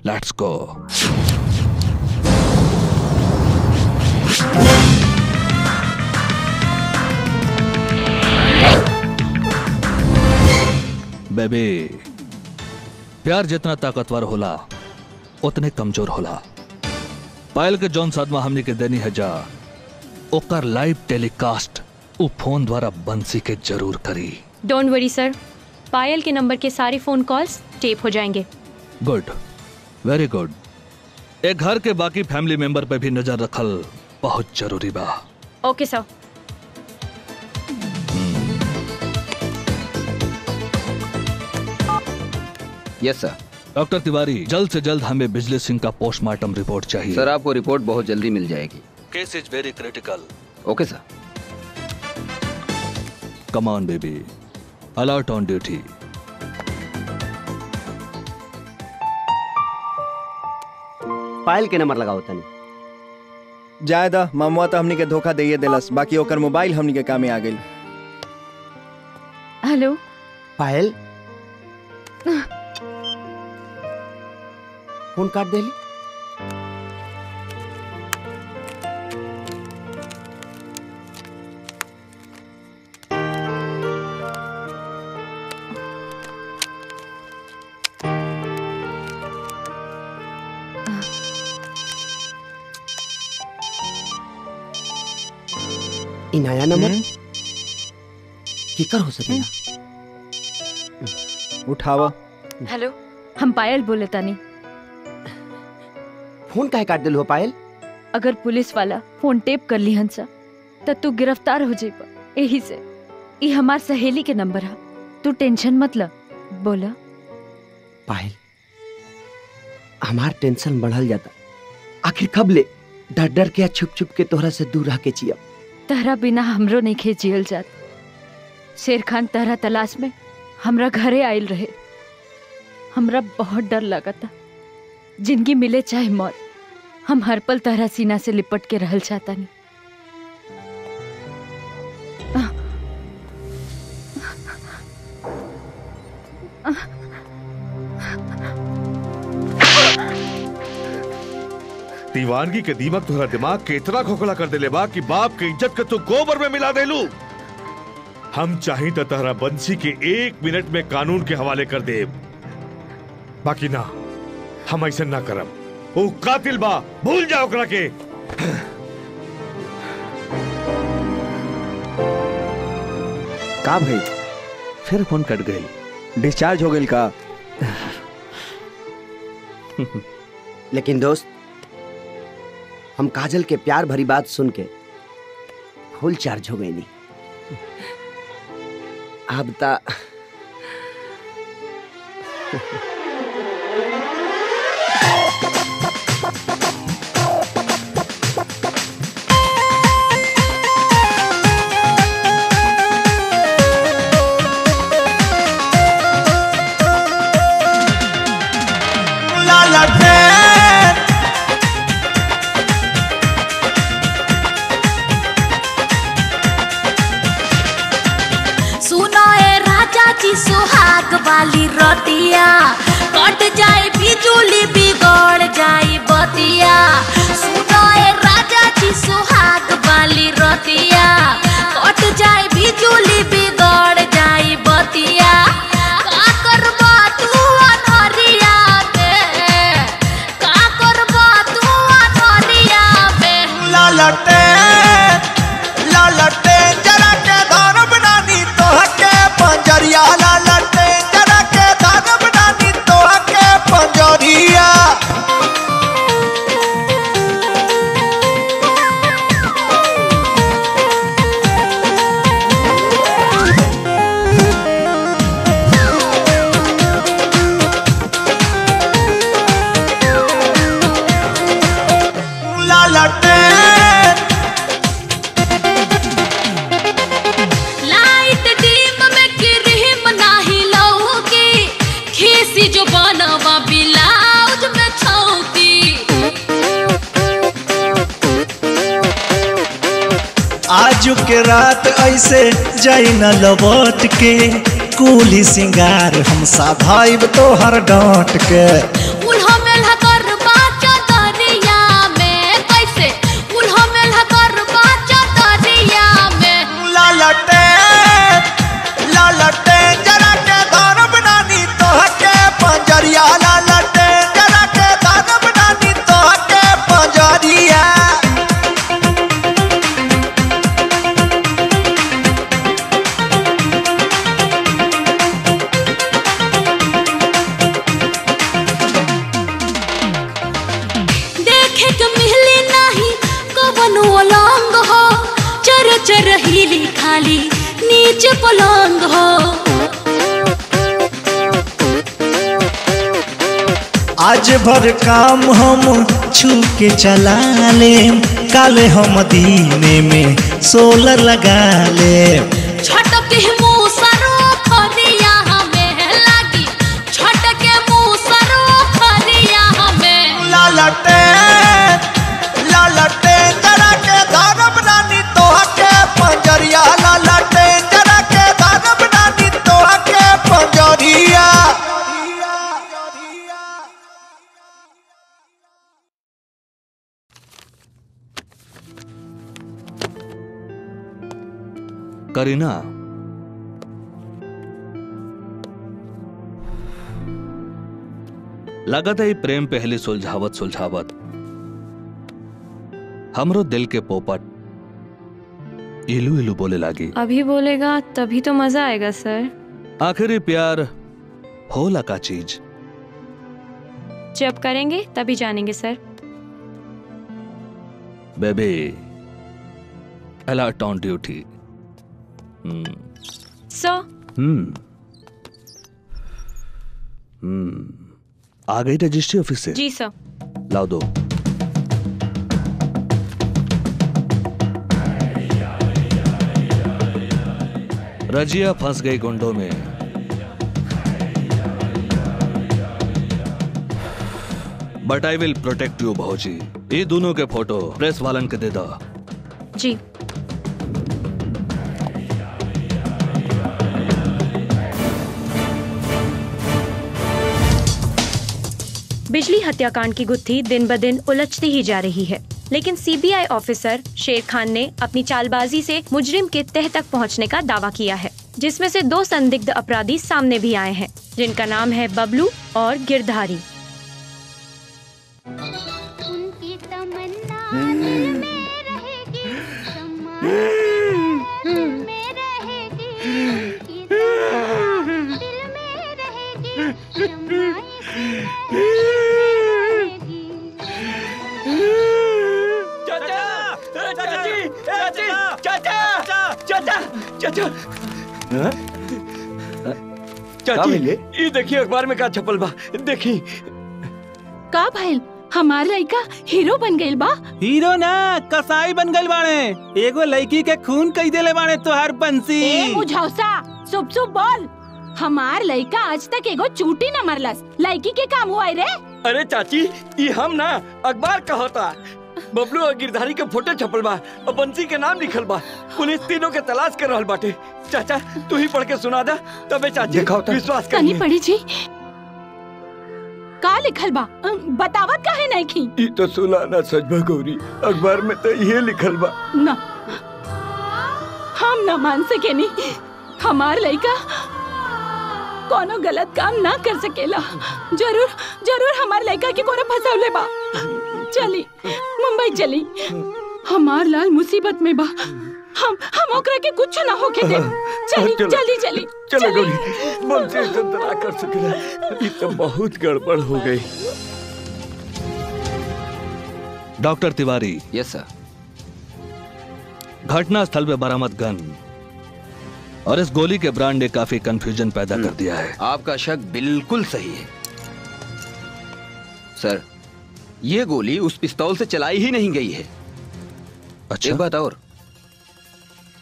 let's go. Baby, प्यार जितना ताकतवर होला उतने कमजोर होला। पायल के जौन सदमा हमनी के देनी है जा, ओकर लाइव टेलीकास्ट उ फोन द्वारा बंसी के जरूर करी। डोंट वरी सर, पायल के नंबर के सारे फोन कॉल्स टेप हो जाएंगे। Good, very good. एक घर के बाकी फैमिली मेंबर पे भी नजर रखल बहुत जरूरी बा। ओके सर। यस सर। डॉक्टर तिवारी, जल्द से जल्द हमें बिजली सिंह का पोस्टमार्टम रिपोर्ट चाहिए। सर, आपको रिपोर्ट बहुत जल्दी मिल जाएगी। Case is very critical. Okay sir. Come on baby, alert on duty. Payal के नंबर लगाओ तनी। जायदा मामुआ तो हमनी के धोखा दे देलस, बाकी ओकर मोबाइल हमनी के कामे आ गई। हेलो पायल फोन काट देली। इ नया नंबर केकर हो सकेला? उठावा। हेलो हम पायल बोले तानी। फोन काहे काट दिल हो पायल? अगर पुलिस वाला फोन टेप कर ली हंसा तो तू गिरफ्तार हो जाइबा, यही से। ये हमार सहेली के नंबर है, तू टेंशन मत ल। बोला पायल, हमार टेंशन बढ़ल जाता। आखिर कब ले डर डर के छुप छुप के तोहरा से दूर रह के जिया। तहरा बिना हमरो नहीं खेजियल जात। शेर खान तहरा तलाश में हमरा घरे आयल रहे। हमरा बहुत डर लगा था। जिंदगी मिले चाहे मौत, हम हर पल तहरा सीना से लिपट के रहल चाहता नहीं। दीवानगी के दीमक तुम्हारा दिमाग के इतना खोखला कर देले बा कि बाप के इज्जत के तू गोबर में मिला देलू। हम चाही तो तहरा बंसी के 1 मिनट में कानून के हवाले कर दे, बाकी ना, हम ऐसा ना करब। वो कातिल बा, भूल जाओ ओकरा के। का भाई फिर फोन कट गई। डिस्चार्ज हो गई का? लेकिन दोस्त, हम काजल के प्यार भरी बात सुन के फुल चार्ज हो गई नहीं। अब ता सुहाग वाली रोटिया कट जाए बिजुली बिगड़ जाए बतिया। सुनो ए राजा जी सुहाग वाली रोटिया कट जाए बिजुली बिगड़ जाए बतिया। का करबा तू अनहरिया में, का करबा तू अनहरिया में। लालटे लालटे जरा के धर बनानी तोहके पंजरिया। लालटे जरा के धर बनानी तोहके पंजरिया। लालटे लाइट डीम में क्रीम नाही लौकी, खीसी जो बनवा ब्लाउज में छौकी। आज के रात ऐसे जाई न लौट के, कुली सिंगार हम साधाइब तोहर डांट के। उल्हा मेल्हा करबा चदरिया में, कैसे उल्हा मेल्हा करबा चदरिया में। लालटे लालटे जरा के धर बनानी तोहके पंजरिया। लालटे जरा के धर बनानी तोहके पंजरिया। देखे के मिली नहीं कवनो अलंग हो, चर चर हिली खाली नीचे पलंग हो। आज भर काम हम छू के चला ले, काले हम दीने में सोलर लगा ले। छटके मुँह सरो खरिया हमें लागी, छटके मुँह सरो खरिया हमें। लालटे करीना, लगत है प्रेम पहली सुलझावत सुलझावत हमरो दिल के पोपट इलू इलू बोले लागी। अभी बोलेगा तभी तो मजा आएगा सर। आखिरी प्यार होला का चीज जब करेंगे तभी जानेंगे sir. Baby alert on duty. Sir आ गई रजिस्ट्री ऑफिस से? जी सर। लाओ दो। रजिया फंस गई गुंडों में। But I will protect you भौजी। ये दोनों के फोटो प्रेस वालन के दे दो। जी। बिजली हत्याकांड की गुत्थी दिन ब दिन उलझती ही जा रही है, लेकिन सीबीआई ऑफिसर शेर खान ने अपनी चालबाजी से मुजरिम के तह तक पहुंचने का दावा किया है, जिसमें से 2 संदिग्ध अपराधी सामने भी आए हैं, जिनका नाम है बबलू और गिरधारी। चाची ये देखिए अखबार में का छपल बा, देखी। का भाई हमार लड़का हीरो बन गइल बा? हीरो ना कसाई बन गइल बाणे। एगो लड़की के खून कई देले बाणे तोहार बंसी। ए मुझौसा शुभ शुभ बोल। हमार लड़का आज तक एगो चूटी न मरलस, लड़की के काम हुआ रे। अरे चाची ये हम ना अखबार कहता, बबलू और गिरधारी के फोटो छपल बा और बंसी के नाम लिखल बा। पुलिस तीनों के तलाश कर रहल बाटे। चाचा तू ही पढ़ के सुना दा तबे चाची विश्वास करी। पढ़ी जी का लिखल बा, बतावत काहे नहीं की? ये तो सुना ना सच बा गौरी, अखबार में तो ये लिखल बा। ना हम ना मान सके नहीं। हमार लड़का कोनो गलत काम ना कर सकेला। जरूर जरूर हमार लड़का के कोनो फंसावले बा। चली मुंबई चली, हमार लाल मुसीबत में बा। हम ओकरा के कुछ ना होके दे। चली चली चली चलो गौरी, बंसी ना कर सकेला। ये तो बहुत गड़बड़ हो गई। डॉक्टर तिवारी। यस सर। घटना स्थल पे बरामद गन और इस गोली के ब्रांड ने काफी कंफ्यूजन पैदा कर दिया है। आपका शक बिल्कुल सही है सर। ये गोली उस पिस्तौल से चलाई ही नहीं गई है। अच्छा? एक बात और,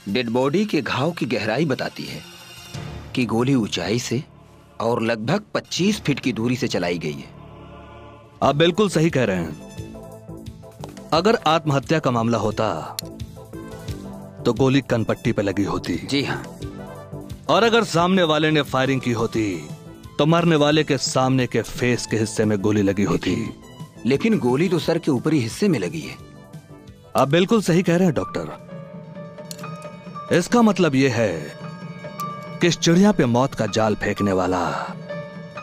डेड बॉडी के घाव की गहराई बताती है कि गोली ऊंचाई से और लगभग 25 फीट की दूरी से चलाई गई है। आप बिल्कुल सही कह रहे हैं। अगर आत्महत्या का मामला होता तो गोली कनपट्टी पे लगी होती। जी हाँ। और अगर सामने वाले ने फायरिंग की होती तो मरने वाले के सामने के फेस के हिस्से में गोली लगी होती। लेकिन गोली तो सर के ऊपरी हिस्से में लगी है। आप बिल्कुल सही कह रहे हैं डॉक्टर। इसका मतलब यह है कि इस चिड़िया पे मौत का जाल फेंकने वाला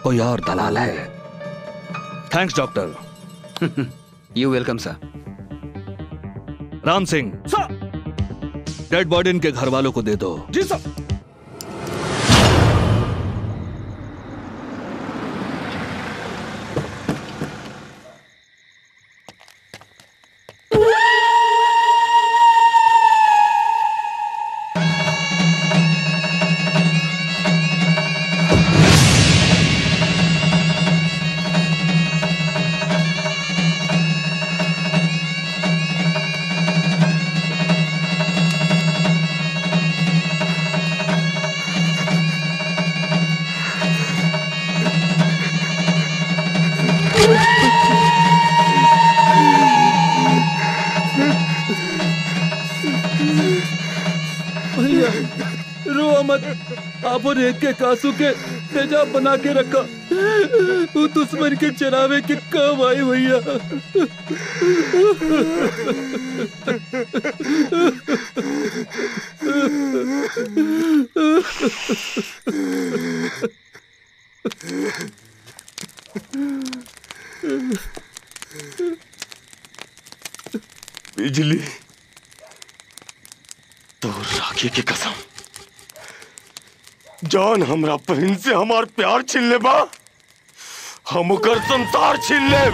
कोई और दलाल है। Thanks doctor. You welcome sir. Ram Singh sir, dead body इनके घर वालों को दे दो। जी सर। रो मत, आपो रेत के कासू के तेजाब बना के रखा। वो दुश्मन के चरावे के काम आई भैया। तो राखी की कसम, जान हमरा बहन से हमार प्यार छीन ले बा, हम ओकर संसार छीन ले।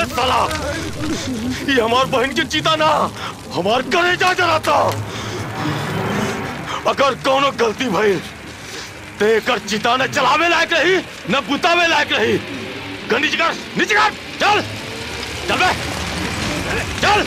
साला, ये हमार बहन की चिता ना, हमार कलेजा जलाता। अगर कोनो गलती भइल तो एकर चिता न चलावे लायक रही न बुतावे लायक रही। नीचे कर, नीचे कर, चल चल बे, चल।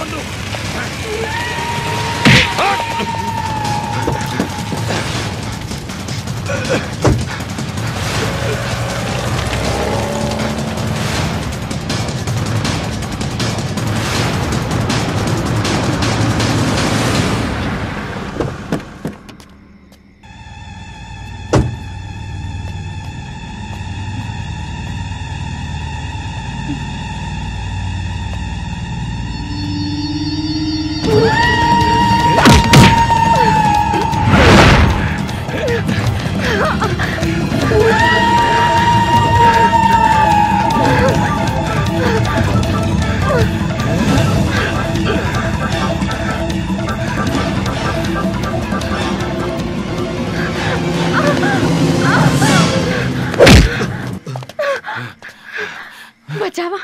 बचावा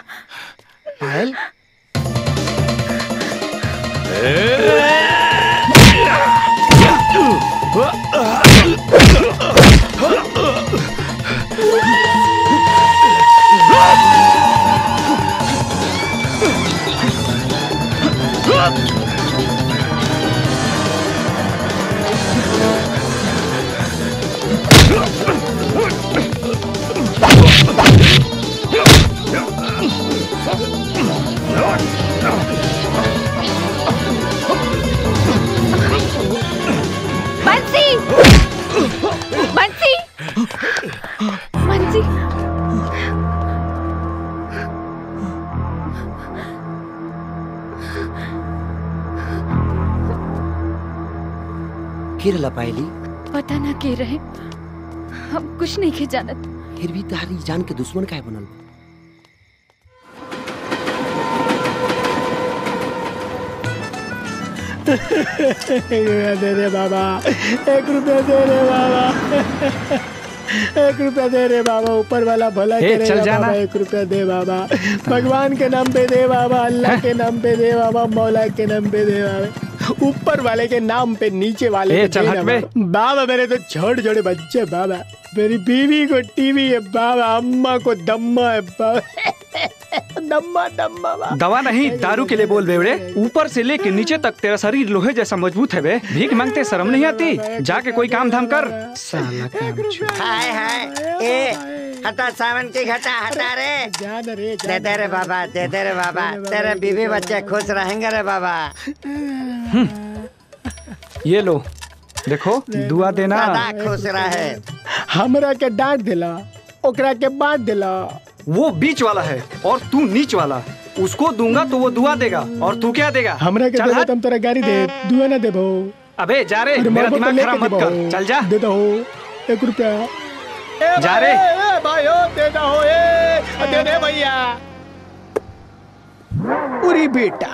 पायल, बंसी, बंसी, बंसी। किरला पायली, पता ना के रहे, हम कुछ नहीं के जानत। फिर भी तारी जान के दुश्मन काहे बनल? दे रे बाबा, 1 रुपया दे रे बाबा, 1 रुपया दे रे बाबा, ऊपर वाला भला करेगा बाबा, 1 रुपया दे बाबा, भगवान के नाम पे दे बाबा, अल्लाह के नाम पे दे बाबा, मौला के नाम पे दे बाबा, ऊपर वाले के नाम पे नीचे वाले के दे बाबा। मेरे तो छोटे छोटे बच्चे बाबा, मेरी बीवी को टीवी है बाबा, अम्मा को दम्मा है बाबा, दम्मा दम्मा बाबा। दवा नहीं, दारू के लिए बोल बेवड़े। ऊपर से लेके नीचे तक तेरा शरीर लोहे जैसा मजबूत है बे। भीख मांगते शर्म नहीं आती? जाके कोई काम धाम कर। साला काम हाय हाय, ए हटा सावन की घटा, हटा रे। दे दे रे बाबा, दे दे रे बाबा, तेरे बीवी बच्चे खुश रहेंगे रे बाबा। ये लो, देखो दुआ देना। सदा खुश रहे। हमरा के डांट दिला, ओकरा के बांट दिला। वो बीच वाला है और तू नीच वाला। उसको दूंगा तो वो दुआ देगा और तू क्या देगा? हमरा के दे तुम तेरा गाड़ी दे, दुआ ना देबो। अबे जा रे, मेरा दिमाग खराब मत कर, चल जा। दे दो 1 रुपया। जा रे भाइयों, दे दो, दे दे भैया। उरी बेटा,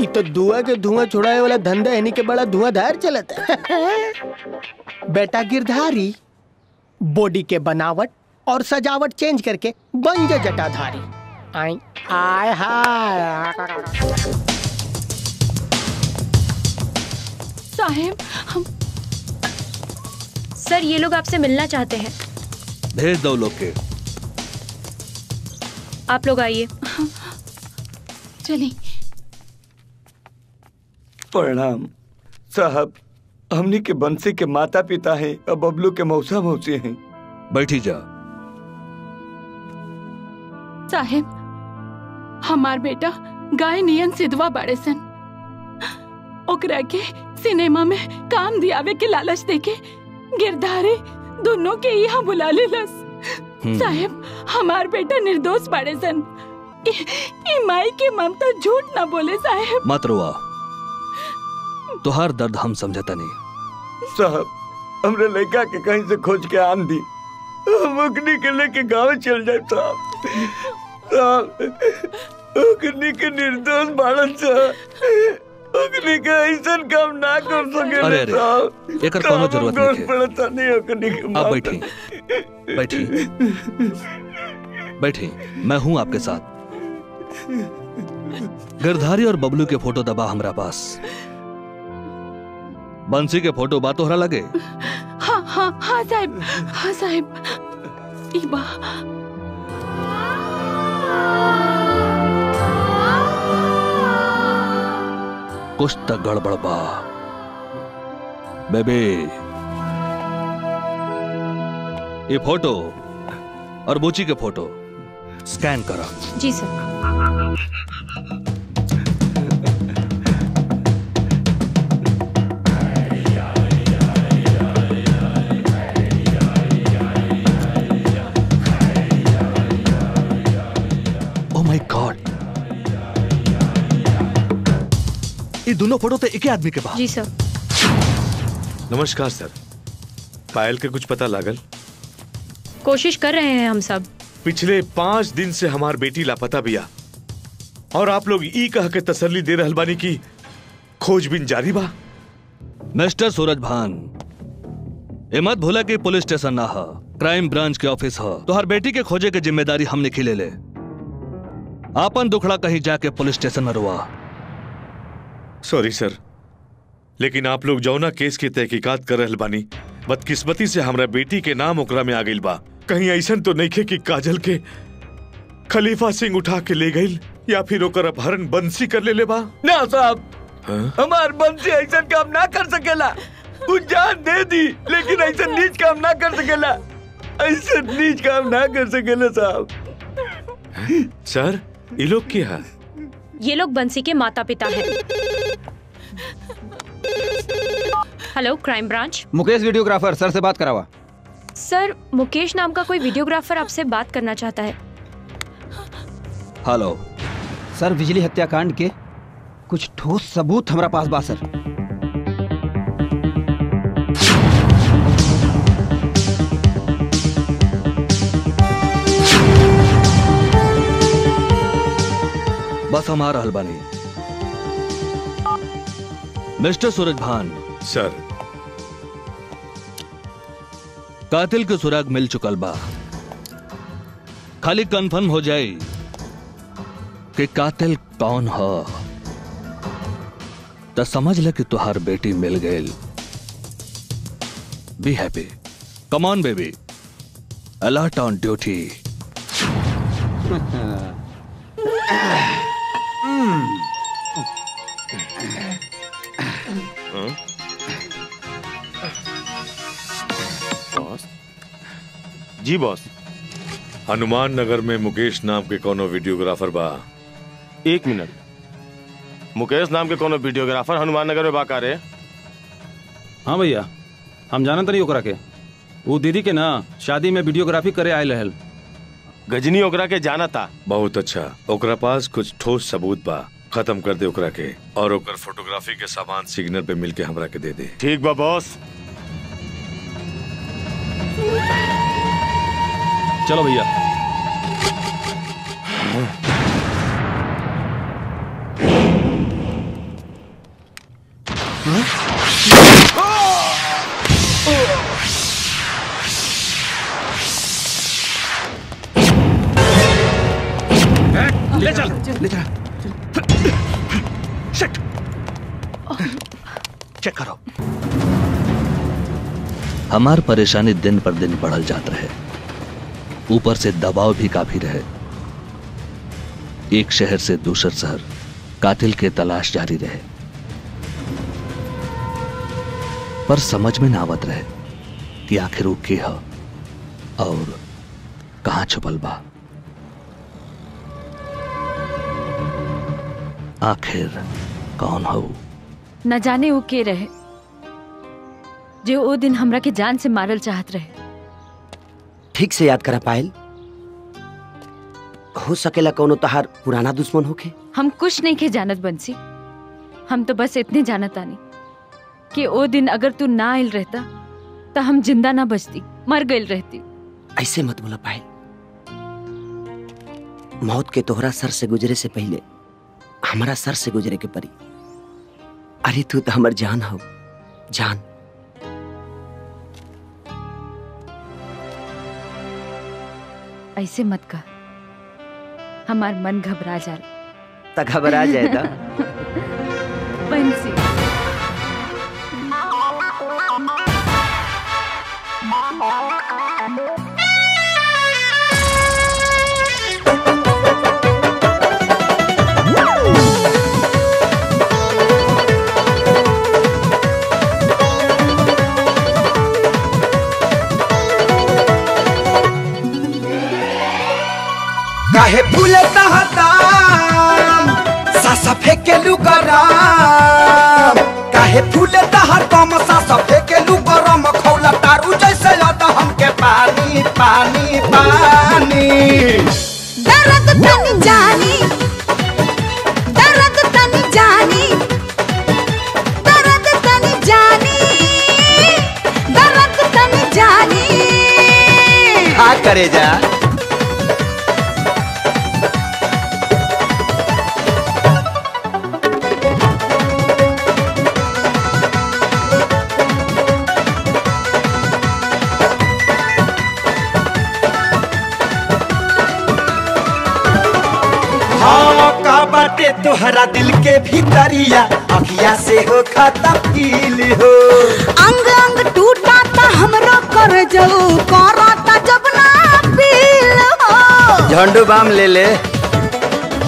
ये तो दुआ के धुआं छुड़ाए वाला धंधा है, के बड़ा धुआंधार चलता है। बेटा गिरधारी, बॉडी के बनावट और सजावट चेंज करके बन जा जटाधारी। आई आय हाय। साहेब, हम सर, ये लोग आपसे मिलना चाहते हैं। भेज दो लोग के। आप लोग आइए। चलिए। प्रणाम साहब, हमनी के बंसी के माता पिता हैं और बबलू के मौसा मौसी हैं। बैठी जा। साहेब, हमार बेटा गाय नियन सिधवा बाड़े सन। ओकरा के सिनेमा में काम दियावे के लालच देके गिरधारी दोनों के यहाँ बुला लेलस। साहेब हमार बेटा निर्दोष बाड़े सन। ई माई के ममता झूठ ना बोले साहेब। मत रोआ, तुहार दर्द हम समझता नहीं। साहब हमरे लड़का के कहीं से खोज के आन दी, हम ओकनी के लेके गाँव चल जाए साहब। साहब ओकनी के निर्दोष बाड़न साहब, ओकनी के ऐसा काम ना कर सके। अरे अरे एकर कोनो जरूरत नहीं है। आप बैठी बैठी बैठी, मैं हूं आपके साथ। गिरधारी और बबलू के फोटो दबा हमरा पास। बंसी के फोटो बा तोहरा लगे? हाँ हाँ हाँ साहब, हाँ साहब। इबा कुछ तक गड़बड़ बा बेबे। ये फोटो और बुची के फोटो स्कैन करा। जी सर। ओह माय गॉड, ये दोनों फोटो तो एक ही आदमी के पास। जी सर। नमस्कार सर, पायल के कुछ पता लागल? कोशिश कर रहे हैं हम सब। पिछले 5 दिन से हमार बेटी लापता बिया और आप लोग ई कह के तसल्ली दे रहल बानी की खोजबीन जारी बा। मिस्टर सूरज भान, ये मत भूला कि पुलिस स्टेशन ना है, क्राइम ब्रांच के ऑफिस है। तो हर बेटी के खोजे की जिम्मेदारी हमने खिले ले। आपन दुखड़ा कहीं जाके पुलिस स्टेशन में रुआ। सॉरी सर, लेकिन आप लोग जौना केस की तहकीकात कर रहल बानी, बदकिस्मती से हमरा बेटी के नाम ओकरा में आ गइल बा। कहीं ऐसा तो नहीं खे कि काजल के खलीफा सिंह उठा के ले गइल या फिर ओकर अपहरण बंसी कर ले बा? ना साहब, हमार बंसी ऐसा काम ना कर सकेला। वो जान दे दी लेकिन ऐसा नीच काम ना कर सकेला, ऐसा नीच काम ना कर सकेला साहब। सर ये लोग क्या है? ये लोग बंसी के माता पिता हैं। Hello crime branch. Mukesh videographer, sir से बात करावा। सर मुकेश नाम का कोई वीडियोग्राफर आपसे बात करना चाहता है। हेलो सर, बिजली हत्याकांड के कुछ ठोस सबूत हमारा पास बा सर। बस हमारा हलबानी। मिस्टर सूरज भान। सर, कातिल के सुराग मिल चुकल बा। खाली कंफर्म हो जाए कि कातिल कौन है तो समझ ले कि तुहार बेटी मिल गई। Be happy, come on baby, alert on duty. जी बॉस। हनुमान नगर में मुकेश नाम के कोनो वीडियोग्राफर बा? 1 मिनट, मुकेश नाम के कोनो वीडियोग्राफर हनुमान नगर में बा का रे? हाँ भैया, हम जानत नहीं ओकरा के। वो दीदी के ना शादी में वीडियोग्राफी करे आयल रहल। गजनी ओकरा के जाना था। बहुत अच्छा, ओकरा पास कुछ ठोस सबूत बा। खत्म कर दे ओकरा के और ओकर फोटोग्राफी के सामान सिग्नल पे मिलके हमरा के दे दे। ठीक बा बॉस। चलो भैया। ले चल, ले चल। शिट। चेक करो। हमार परेशानी दिन पर दिन बढ़ल जात रहे, ऊपर से दबाव भी काफी रहे। एक शहर से दूसर शहर कातिल के तलाश जारी रहे, पर समझ में ना आवत रहे कि आखिर वो के है और कहां छुपल बा। आखिर कौन हो? न जाने वो के रहे जो वो दिन हमरा के जान से मारल चाहत रहे। ठीक से याद करा पायल। हो सकेला कोनो तहार पुराना दुश्मन होके। हम कुछ नहीं के जानत बंसी। हम तो बस इतने जानत आनी कि ओ दिन अगर तू ना आयल रहता तो हम जिंदा ना बचती, मर गई रहती। ऐसे मत बोला पायल। मौत के तोहरा सर से गुजरे से पहले हमारा सर से गुजरे के परी। अरे तू तो हमार जान हो, जान। ऐसे मत कह, हमार मन घबरा जा। घबरा जाए था। बंसी काहे फूले तहताम सासा फेंके लुगराम। काहे फूले तहताम सासा फेंके लुगराम। खौला तारू जैसे यादा हमके पानी पानी पानी। दर्द तनी जानी, दर्द तनी जानी, दर्द तनी जानी, दर्द तनी जानी। हाँ करे जा। बाटे तोहरा दिल के भीतरिया अखिया से हो खाता फील हो। अंग अंग टूटा ता हमरो कर जाऊ करता जब ना पील हो। झंडू बाम ले ले।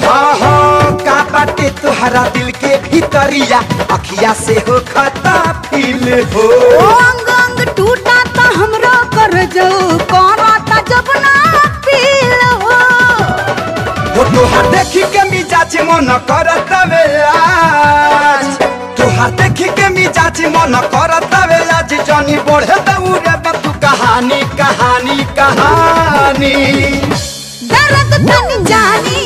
हाँ हाँ का बाटे तोहरा दिल के भीतरिया अखिया से हो खाता फील हो। अंग अंग टूटा ता हमरो कर जाऊ करता जब ना पील हो। तोहार देखी के मिजाज मन करत आज। तोहार देखी के मिजाज मन करत आज। जानी बढ़े दौरे तू कहानी कहानी कहानी। दर्द तनी जानी,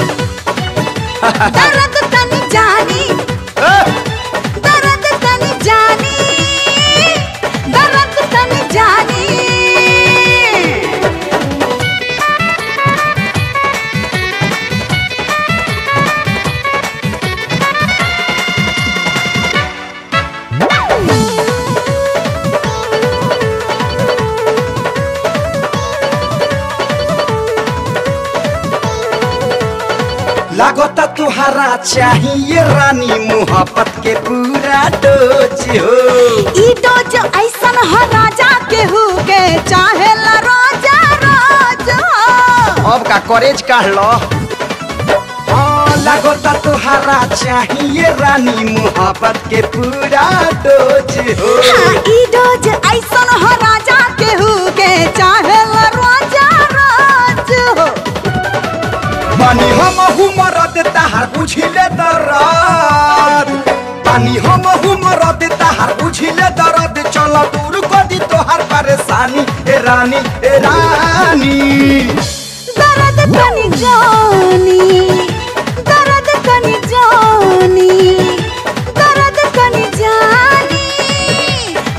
दर्द तनी जानी, दर्द तनी जानी, दर्द तनी जानी। लागता तुहरा चाहिए रानी मोहब्बत के पूरा डोज हो। ई डोज ऐसन हो राजा के हो के चाहे ला रोजा रोज हो। अब का कॉलेज काढ़ लो। लागता तुहरा चाहिए रानी मोहब्बत के पूरा डोज हो। ई डोज ऐसन हो राजा के हो के चाहे ला रोजा रोज हो। पानी हम मरद तहार बुझिले दर्द। पानी हम मरद तहार बुझिले दर्द। चल दूर कर दी तोहार परेशानी ए रानी ए रानी। दर्द तनी जानी, दर्द तनी जानी, दर्द तनी जानी,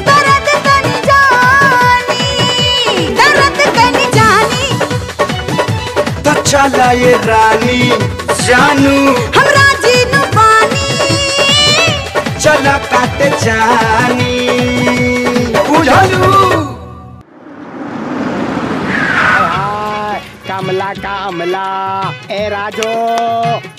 दर्द तनी जानी, दर्द तनी जानी। तो चला ये रानी जानू हमरा जीनू पानी। चला काटे जानी बुझलू। कमला कमला ए राजू,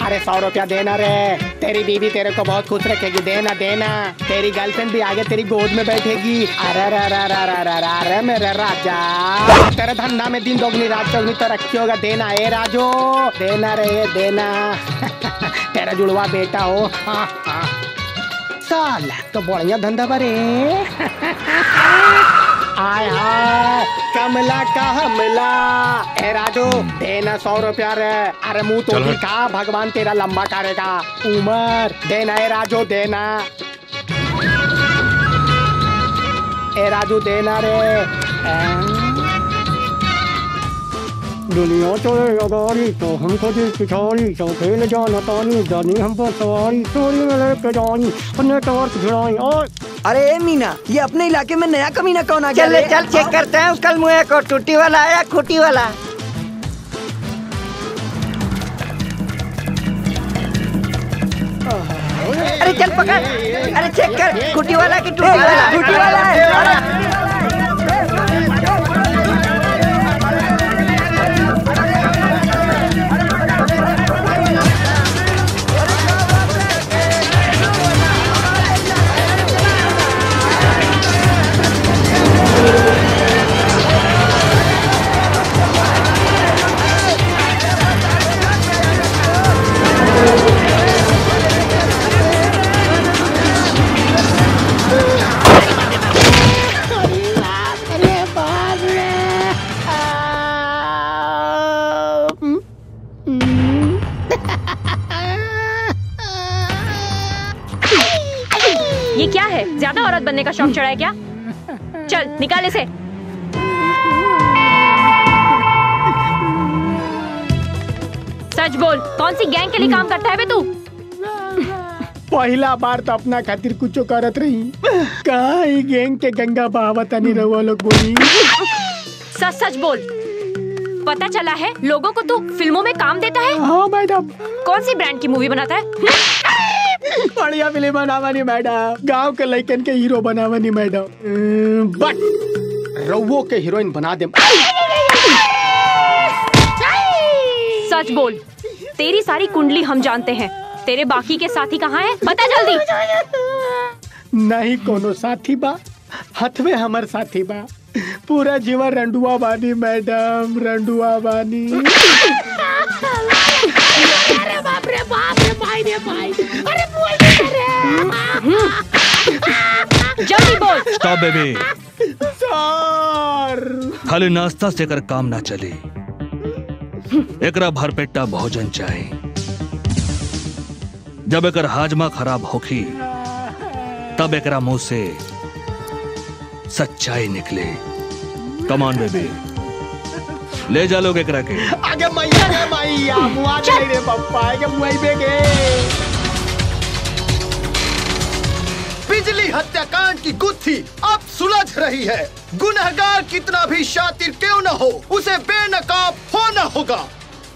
अरे 100 रुपया देना रे। तेरी बीवी तेरे को बहुत खुश रखेगी, देना देना। तेरी गर्लफ्रेंड भी आगे तेरी गोद में बैठेगी। अरे अरे मेरे राजा, तेरे धंधा में दिन दोगुनी रात चौगुनी तरक्की होगा। देना ए राजू, देना रे देना। तेरा जुड़वा बेटा हो। साला तो बढ़िया धंधा बरे। आय हाय कमला का हमला। ए राजू देना 100 रुपया रे। अरे मुंह तो दिखा, भगवान तेरा लंबा करेगा उमर। देना ए राजू देना। ए राजू देना रे। दुनिया चले अगारी तो हमको दिल पिछाड़ी तो खेल जाना तानी जानी हम पर सवारी चोरी में लेके जानी अपने टॉर्च भिड़ाई और अरे मीना, ये अपने इलाके में नया कमीना कौन आ गया? चल चल चेक करते हैं कल मुँह को टूटी वाला आया खूटी वाला। अरे चल पकड़, अरे चेक कर खूटी वाला की टूटी वाला। खूटी वाला है। ये क्या है? ज्यादा औरत बनने का शौक चढ़ा है क्या? चल निकाल इसे। सच बोल, कौन सी गैंग के लिए काम करता है बे तू? पहला बार तो अपना खातिर कुछ करत रही। कहाँ ही गैंग के गंगा बहावत नहीं रहो लोग बोली। सच सच बोल, पता चला है लोगों को तू फिल्मों में काम देता है? हाँ मैडम। कौन सी ब्रांड की मूवी बनाता है? बढ़िया फिल्म बनावनी मैडम, गांव के लड़कन के हीरो बनावनी मैडम, बट रउओ के हीरोइन बना दे। सच बोल, तेरी सारी कुंडली हम जानते हैं। तेरे बाकी के साथी कहाँ हैं? बता जल्दी। नहीं कोनो साथी बा, हथवे हमर साथी बा। पूरा जीवन रंडुआ बानी मैडम, रंडुआ बानी। अरे बाप रे बाप रे भाई रे भाई, अरे बोल रे। जल्दी बोल। Stop baby. सर, खाली नाश्ता से कर काम ना चले। एकरा भरपेटा भोजन चाहिए। जब एकर हाजमा खराब होखी तब एकरा मुंह से सच्चाई निकले। कमान बेबी, ले जा लोग एकरा के। आगे मैया रे मैया, मुआ दे रे पप्पा, आगे मुआई बेगे। बिजली हत्याकांड की गुत्थी अब सुलझ रही है। गुनहगार कितना भी शातिर क्यों न हो, उसे बेनकाब होना होगा।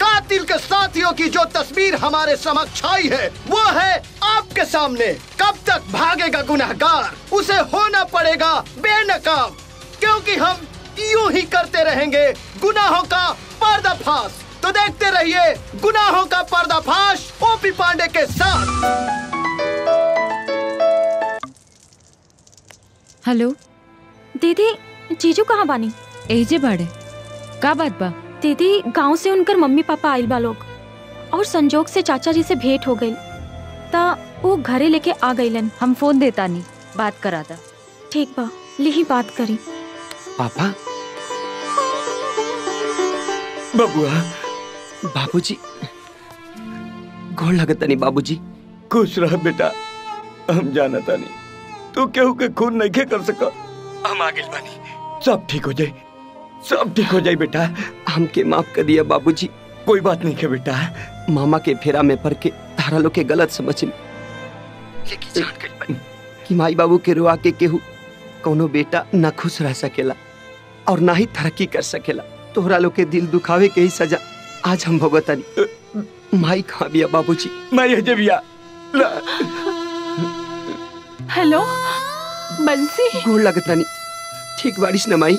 कातिल के साथियों की जो तस्वीर हमारे समक्ष आई है वो है आपके सामने। कब तक भागेगा गुनहगार, उसे होना पड़ेगा बेनकाब, क्योंकि हम यूं ही करते रहेंगे गुनाहों का पर्दाफाश। तो देखते रहिए गुनाहों का पर्दाफाश ओपी पांडे के साथ। हेलो दीदी, जीजू कहाँ बानी? एजे बाड़े, का बात बा? दीदी, गांव से उनकर मम्मी पापा आइल बा लोग और संजोग से चाचा जी से भेंट हो गई, ता वो घरे लेके आ गईलन। हम फोन देता नहीं, बात करा था। ठीक बा, लिही बात करी। पापा, बबुआ, बाबूजी, गोड़ लगता नहीं बाबूजी। खुश रह बेटा, हम जानता नहीं तू केहू के खून नहीं कर सका। हम आगे बानी, सब ठीक हो जाए, सब ठीक हो जाए बेटा। हमके माफ कर दिया बाबूजी। कोई बात नहीं है बेटा, मामा के फेरा में पड़ के तारा लोग के गलत समझ ली, लेकिन जान गई बानी कि माई बाबू के रुआ के केहू कोनो बेटा ना खुश रह सकेला और ना ही तरक्की कर सकेला। तोहरा लोग के दिल दुखावे के ही सजा आज हम भुगतनी। माई कहाँ बिया बाबूजी? माई है बिया। हेलो बंसी, गोड़ लगता नहीं, ठीक बारिश न माई?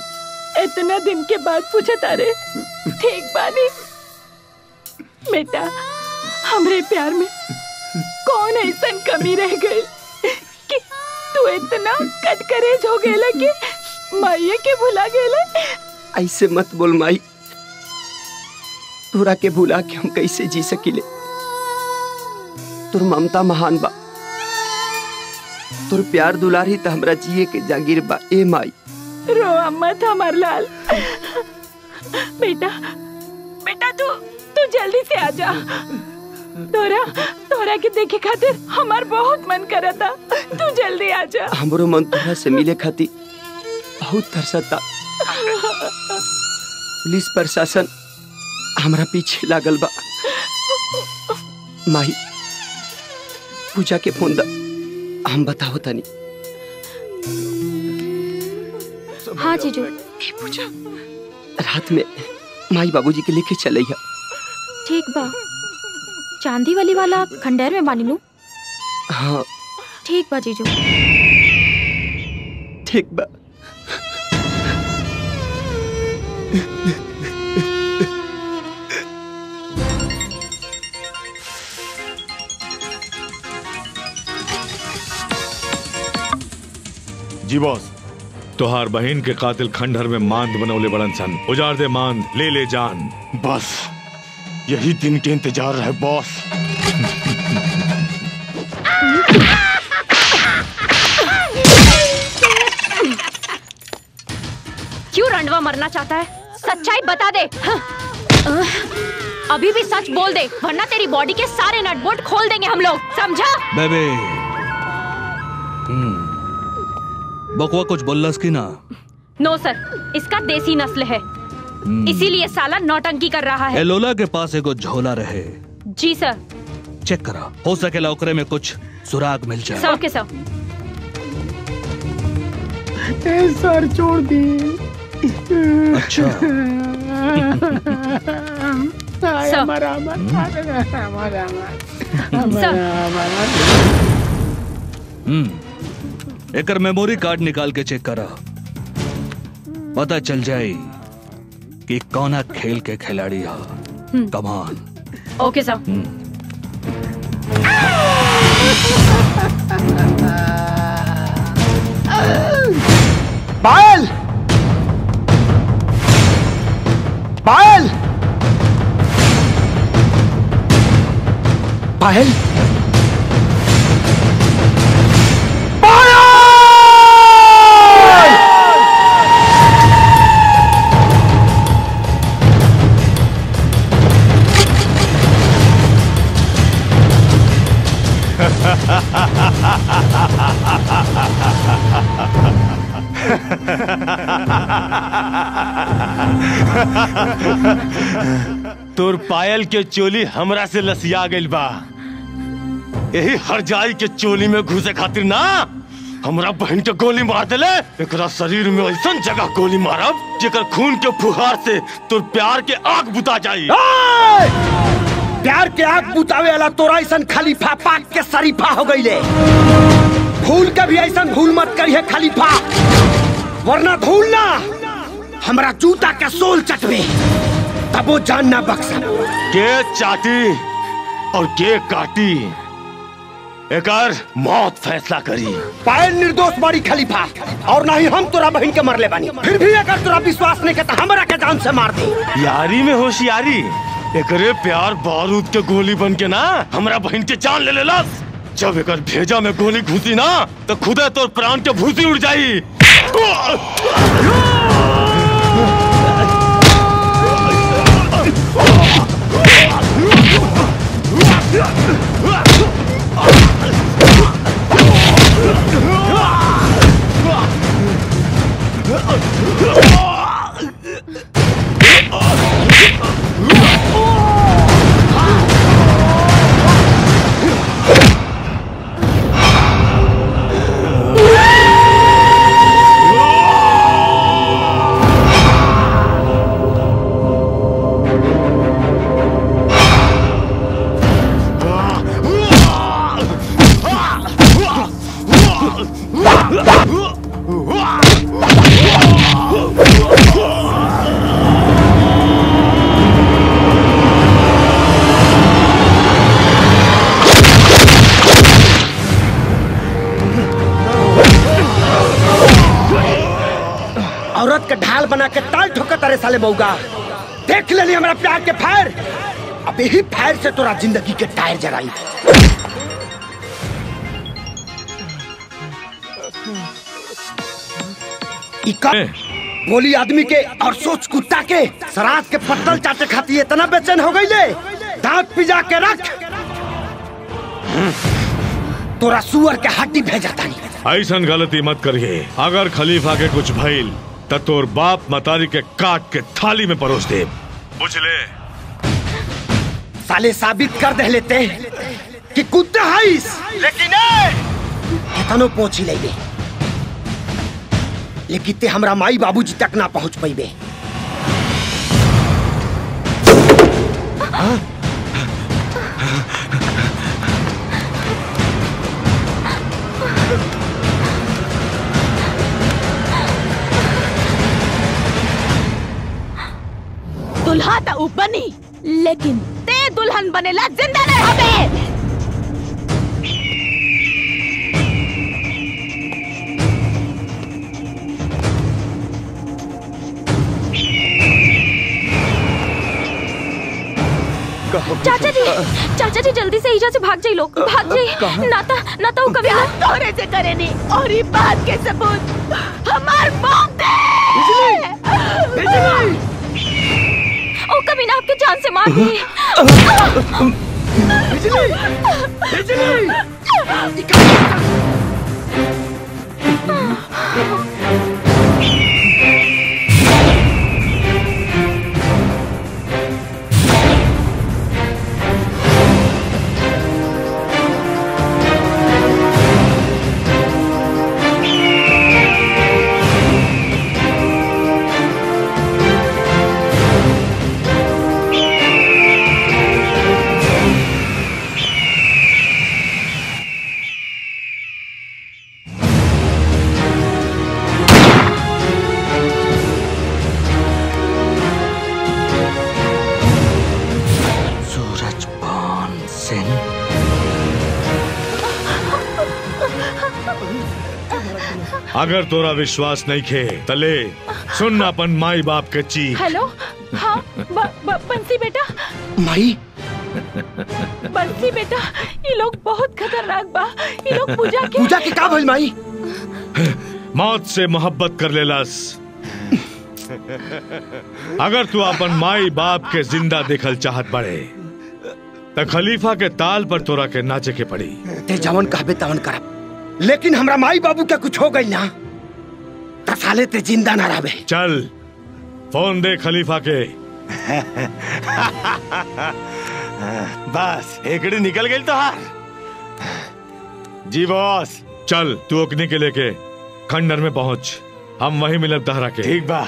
इतना दिन के बाद पूछा तारे, ठीक बानी? बेटा, हमरे प्यार में कौन ऐसा कमी रह गई कि तू इतना कटकरेज हो गेला कि माइये के भुला गेला? ऐसे मत बोल माई, तोरा के भुला के हम कैसे जी सकीले? तोर ममता महान बा, तोर प्यार दुलारी तो हमरा जिए के जागीर बा। ए माई रो मत हमार लाल। बेटा बेटा, तू जल्दी से आजा। तोरा के देखे खातिर हमार बहुत मन करा था। तू जल्दी आजा। हमरो मन तोरा से मिले खातिर बहुत तरसता। पुलिस प्रशासन हमरा पीछे लागल बा। माही पूजा के फोन दा, हम बताओ तनी। हाँ जीजू। पूजा रात में माई बाबूजी के लेके चले हा। ठीक बा। चांदी वाली वाला खंडेर में मानी लू। हाँ ठीक बा जीजू। ठीक बा। जी बॉस, तोहार बहन के कातिल खंडहर में मांद बनौले बड़न सन। उजाड़ दे मांद, ले ले जान। बस यही दिन के इंतजार है बॉस। क्यों रंडवा मरना चाहता है? सच्चाई बता दे। अभी भी सच बोल दे, वरना तेरी बॉडी के सारे नट बोल्ट खोल देंगे हम लोग, समझा? बेबे बकवा कुछ बोलस की ना? नो सर, इसका देसी नस्ल है, इसीलिए साला नौटंकी कर रहा है। एलोला के पास एगो झोला रहे। जी सर। चेक करा, हो सके ओकरे में कुछ सुराग मिल जाए। सर के सर। सर छोड़ दी। अच्छा एकर मेमोरी कार्ड निकाल के चेक करा, पता चल जाए कि कौना खेल के खिलाड़ी है। कमान। ओके सर। पायल! पायल! पायल! तोर पायल के चोली हमरा से लसिया गइल बा। यही हरजाई के चोली में घुसे खातिर ना हमरा बहन के गोली मार देले। एकरा शरीर में ऐसा जगह गोली मारब जेकर खून के फुहार से तोर प्यार के आग बुता जाई। प्यार के आग बुतावे वाला तोरा ऐसा खलीफा पाक के शरीफा हो गईले। भूल के भी ऐसा भूल मत करिए खलीफा, वरना धूल ना हमरा जूता के सोल चटवे, तब वो जान ना बख्शा। के चाटी और के काटी एकर मौत फैसला करी। पायल निर्दोष बाड़ी खलीफा, और ना ही हम तोरा बहन के मरले बानी। फिर भी अगर तोरा विश्वास नहीं करता हमरा के जान से मार दे। यारी में होशियारी, एकरे प्यार बारूद के गोली बन के ना हमरा बहन के जान ले लेलस। जब एकर भेजा में गोली घुसी ना तो खुदे तोर प्राण के भूसी उड़ जाई। औरत के ढाल बना के ताल ठोकर तारे साले मऊगा। देख लेनी हमारा प्यार के फायर, अब यही फायर से तोरा जिंदगी के टायर जराई। बोली आदमी के और सोच कुत्ता के, सराज के पत्तल चाटे खाती है, इतना बेचैन हो गई ले। दांत पिजा के रख, तोरा सुअर के हड्डी भेजा तानी। ऐसा गलती मत करिए, अगर खलीफा के कुछ भइल त तोर बाप मतारी के काट के थाली में परोस दे। बुझले? साले साबित कर दे लेते कि कुत्ता हाइस, लेकिन कितनो पहुंची लेबे, लेकिन ते हमरा माई बाबूजी तक ना पहुंच पाइबे। दुल्हा तो ऊ बनी, लेकिन ते दुल्हन बनेला जिंदा न रहबे। चाचा जी जल्दी से ईजा से भाग जाइए, लोग भाग जाइए। नाता वो कभी तोरे से करे नहीं, और ये बात के सबूत हमार मौत दे। ओ कभी ना आपके जान से मार दिए। अगर तोरा विश्वास नहीं खे तले सुन अपन माई बाप के चीख। हेलो, हाँ बंसी बेटा। माई बंसी बेटा, ये लोग बहुत खतरनाक बा। ये लोग पूजा के का भइल माई? मौत से मोहब्बत कर लेलस। अगर तू अपन माई बाप के जिंदा देखल चाहत बड़े तो खलीफा के ताल पर तोरा के नाचे के पड़ी। ते जवन कहबे तवन करब, लेकिन हमरा माई बाबू के कुछ हो गई ना तो साले ते जिंदा ना रहबे। चल फोन दे खलीफा के। बस एकड़ी निकल गई तो हार। जी बॉस। चल तू ओकनी के लेके खंडर में पहुंच, हम वहीं मिलब तहरा के। ठीक बा।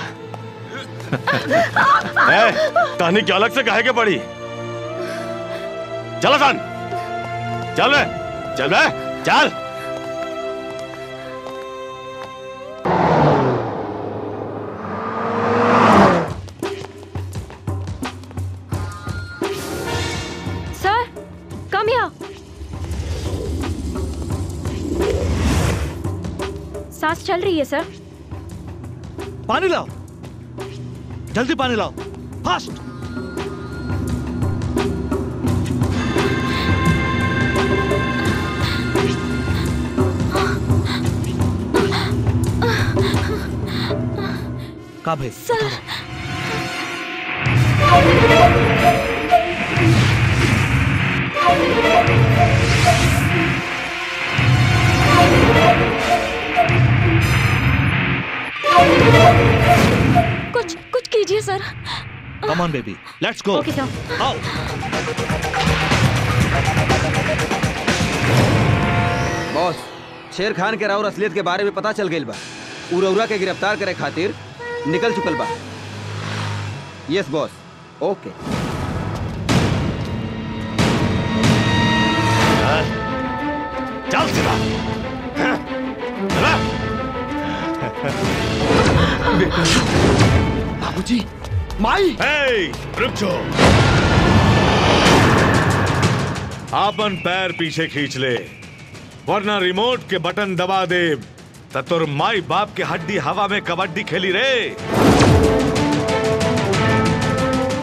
कहानी क्या अलग से कहे के पड़ी। चलो सन, चल बे, चल बे, चल। सर कम हियर। सांस चल रही है सर। पानी लाओ, जल्दी पानी लाओ, फास्ट। का भाई सर कुछ कीजिए sir. Come on baby, let's go. Okay sir. आओ। बॉस, शेर खान के राउर असलियत के बारे में पता चल गई बा। उरौरा के गिरफ्तार करे खातिर निकल चुकल बा। Yes boss. ओके। चल सिवा। बाबूजी, माई। रुक जाओ। आपन पैर पीछे खींच ले, वरना रिमोट के बटन दबा दे तो तोर माई बाप के हड्डी हवा में कबड्डी खेली रे।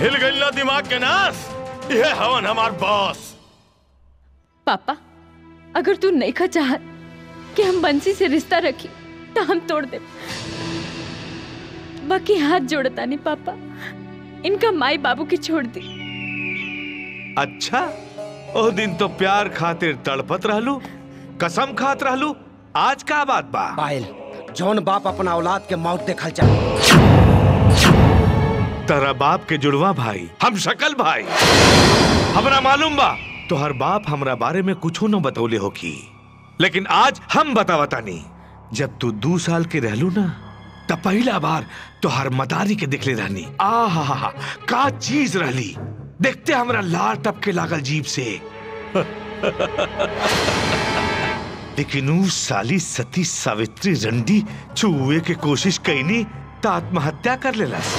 हिल गई ना दिमाग के नास। ये हवन हमार बॉस। पापा, अगर तू नहीं खा चाहत कि हम बंसी से रिश्ता रखी तो हम तोड़ दे। बाकी हाथ जोड़ता नहीं पापा, इनका माई बाबू की छोड़ दी। अच्छा, ओ दिन तो प्यार खातिर तड़पत रहलू, कसम खात रहलू, आज का बात बा? पायल, जौन बाप अपना औलाद के मौत देखल चाहे तेरा बाप के जुड़वा भाई, हम शकल भाई। हमरा मालूम बा तोहर बाप हमरा बारे में कुछ न बतौले होगी, लेकिन आज हम बतावतानी। जब तू 2 साल के रहलू ना, तब पहला बार तोहर मदारी के दिखले रहनी। आहा का चीज रहली, देखते हमरा लार टपके लागल जीभ से। लेकिन ऊ साली सती सावित्री रंडी छुए के कोशिश कैनी त आत्महत्या कर लेलस।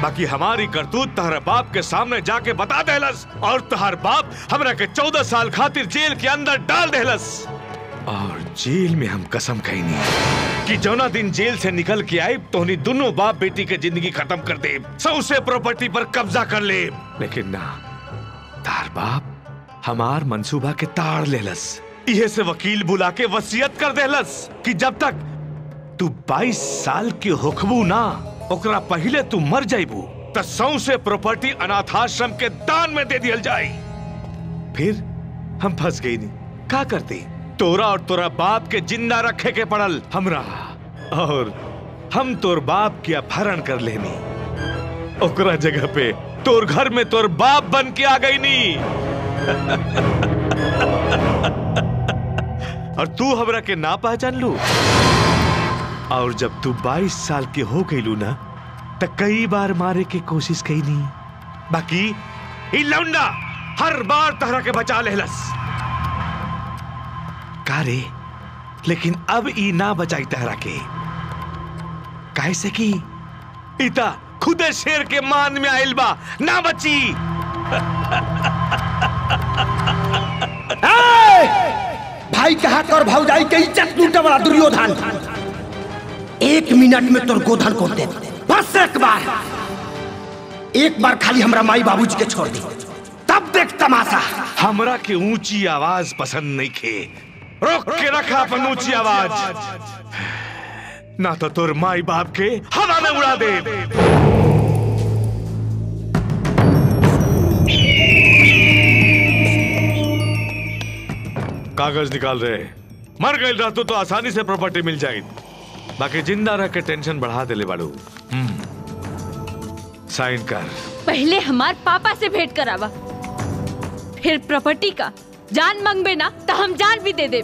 बाकी हमारी करतूत तहर बाप के सामने जाके बता देलस, और तहर बाप हमरा के 14 साल खातिर जेल के अंदर डाल देलस। और जेल में हम कसम खैनी कि जौना दिन जेल से निकल के आए तोहनी दोनों बाप बेटी के जिंदगी खत्म कर दे, सौसे प्रॉपर्टी पर कब्जा कर ले। लेकिन ना, तार बाप हमार मंसूबा के ताड़ लेलस। इहे से वकील बुला के वसीयत कर देलस कि जब तक तू 22 साल के होखबू ना, ओकरा पहले तू मर जाइबू त सौसे प्रॉपर्टी अनाथाश्रम के दान में दे दियल जाई। फिर हम फंस गई नहीं, का करते? तोरा और तोरा बाप के जिंदा रखे के पड़ल हमरा, और हम तोर बाप के अपहरण कर लेनी। ओकरा जगह पे तोर घर में तोर बाप बन के आ गई नी। और तू हमरा के ना पहचान लू। और जब तू 22 साल के हो गईलू ना, त कई बार मारे के कोशिश कईनी, बाकी ई लौंडा हर बार तहरा के बचा लेहलस। का रे, लेकिन अब ई ना बचाई तहरा के, कैसे की इता खुदे शेर के मान में आइल बा, ना बची। भाई कहा कर भौजाई के इज्जत लूटे वाला दुर्योधन, 1 मिनट में तोर गोधन को दे। बस एक बार खाली हमरा माई बाबूजी के छोड़ दी, तब देख तमाशा। हमरा के ऊंची आवाज पसंद नहीं खे, रोक के रखा अपन ऊंची आवाज, ना तो तोर माई बाप के हवा में उड़ा दे। कागज निकाल रहे, मर गए रहतू तो आसानी से प्रॉपर्टी मिल जाए, बाकी जिंदा रह के टेंशन बढ़ा देले बाड़ू। साइन कर। पहले हमार पापा से भेंट करावा, फिर प्रॉपर्टी का जान मांगबे ना तो हम जान भी दे दे।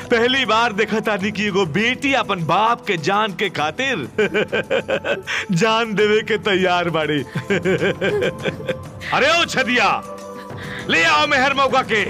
पहली बार देखा था कि एगो बेटी अपन बाप के जान के खातिर जान देवे के तैयार बाड़ी। अरे ओ छदिया, ले आओ मेहर मौका के।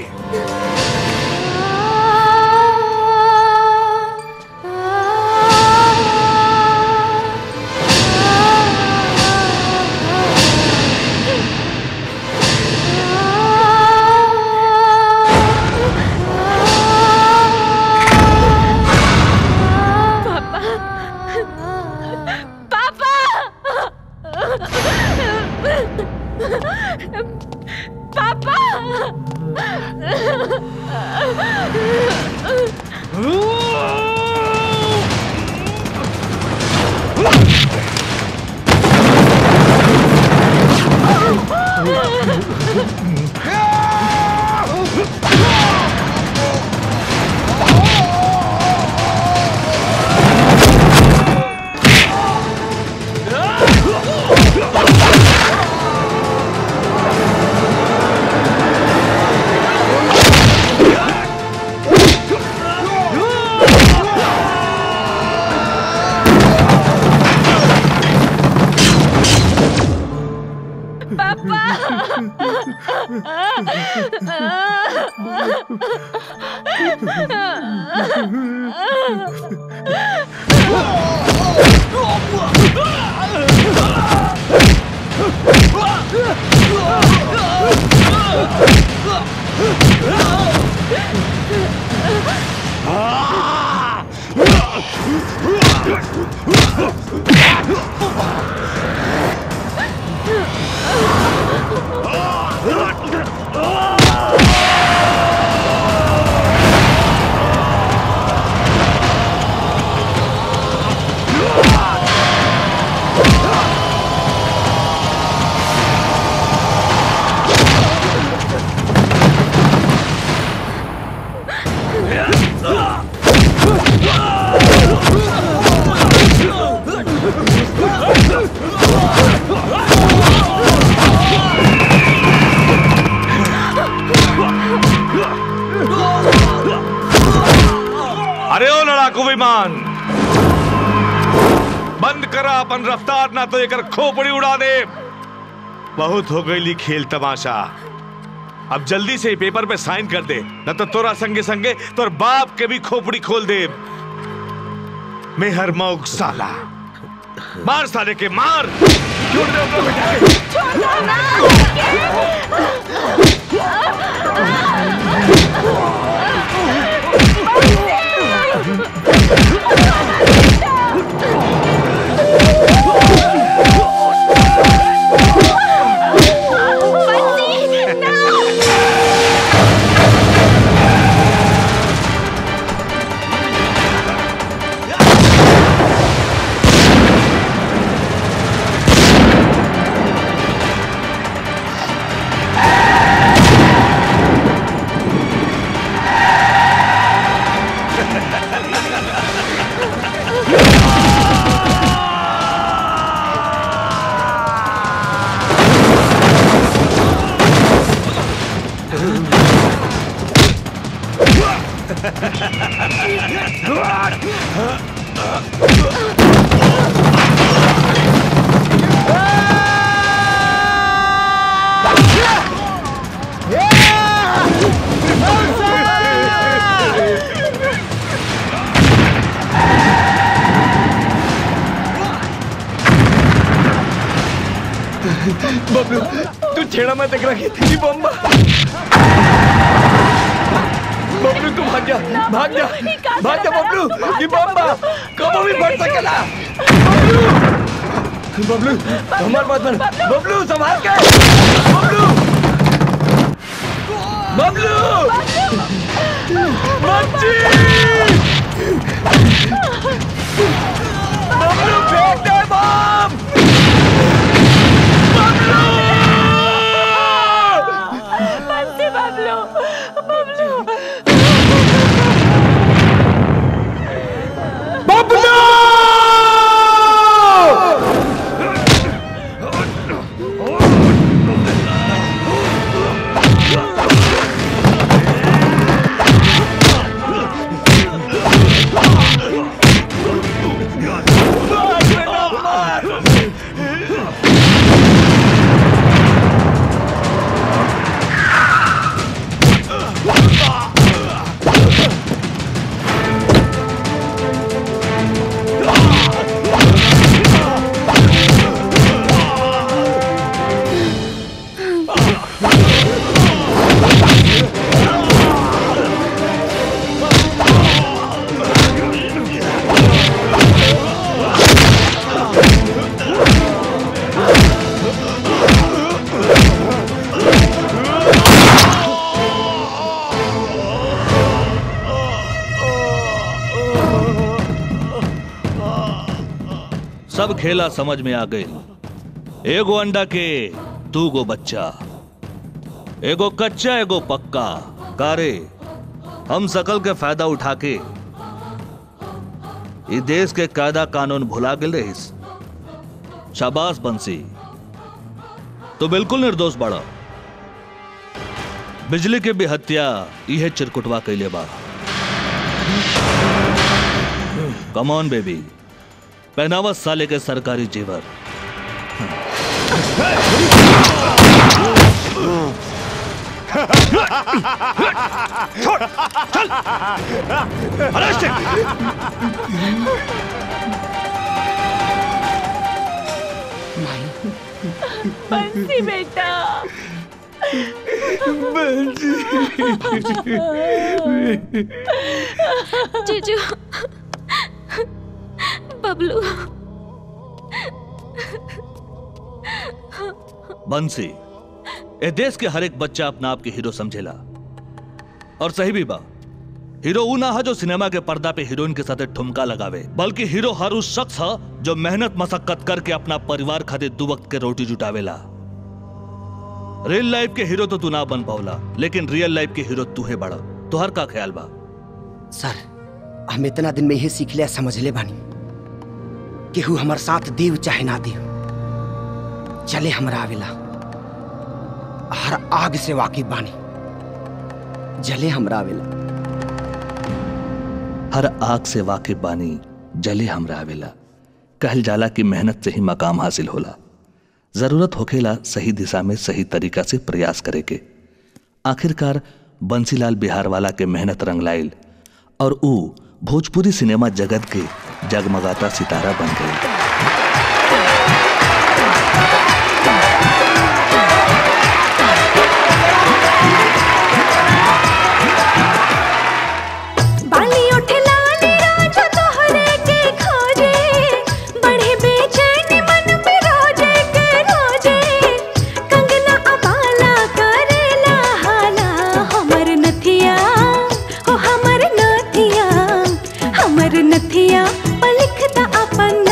ओ लड़ाकू विमान, बंद करा अपन रफ्तार, ना तो एकर खोपड़ी उड़ा दे। बहुत हो गई खेल तमाशा, अब जल्दी से पेपर पे साइन कर दे, न तो तोरा संगे संगे तोर बाप के भी खोपड़ी खोल दे। मेहर मौक साला, मार साले के मार। छोड़ दे अपना बेटा बबलू, तू छेड़ा मत एकरा के, ई बम्बा। बबलू तू भाग जा, भाग जा, भाग जा बबलू, ई बम्बा कबो भी फट सकेला। बबलू, हमार बात मान, बबलू संभाल के, बबलू, बबलू, बच्ची, बबलू फेंक दे बम। सब खेला समझ में आ गई। एगो अंडा के 2 गो बच्चा, एगो कच्चा एगो पक्का। कारे हम सकल के फायदा उठा के इस देश के कायदा कानून भुला गए रहीस। शाबाश बंसी, तो बिल्कुल निर्दोष बड़ा। बिजली के भी हत्या यह चिरकुटवा कैले बा। कम ऑन बेबी, पहनावा साले के सरकारी जेवर। छोड़, चल, अरेस्ट। बंसी बेटा, जीजू, बबलू। बंसी, ए देश के हर एक बच्चा अपना आप के हीरो समझेला, और सही भी बा। हीरो ऊ ना है जो सिनेमा के पर्दा पे हीरोइन के साथ ठुमका लगावे, बल्कि हीरो हर उस शख्स है जो मेहनत मशक्कत करके अपना परिवार खातिर 2 वक्त के रोटी जुटावेला। रियल लाइफ के हीरो तो तू ना बन पावला, लेकिन रियल लाइफ के हीरो तू है बड़ा। तुहर का ख्याल बा? सर, हम इतना दिन में यही सीख लिया, समझ ले बानी, केहू हमार साथ देव चाहे ना देव, चले हमरा आवेला। हर आग से वाकिफ बानी, जले हमरा आवेला। हर आग से वाकिफ बानी जले हमरा आवेला। कहल जाला कि मेहनत से ही मकाम हासिल होला। जरूरत होखेला सही दिशा में सही तरीका से प्रयास करे के। आखिरकार बंसीलाल बिहार वाला के मेहनत रंग लाइल और ऊ भोजपुरी सिनेमा जगत के जगमगाता सितारा बन गए। नथिया लिखता अपन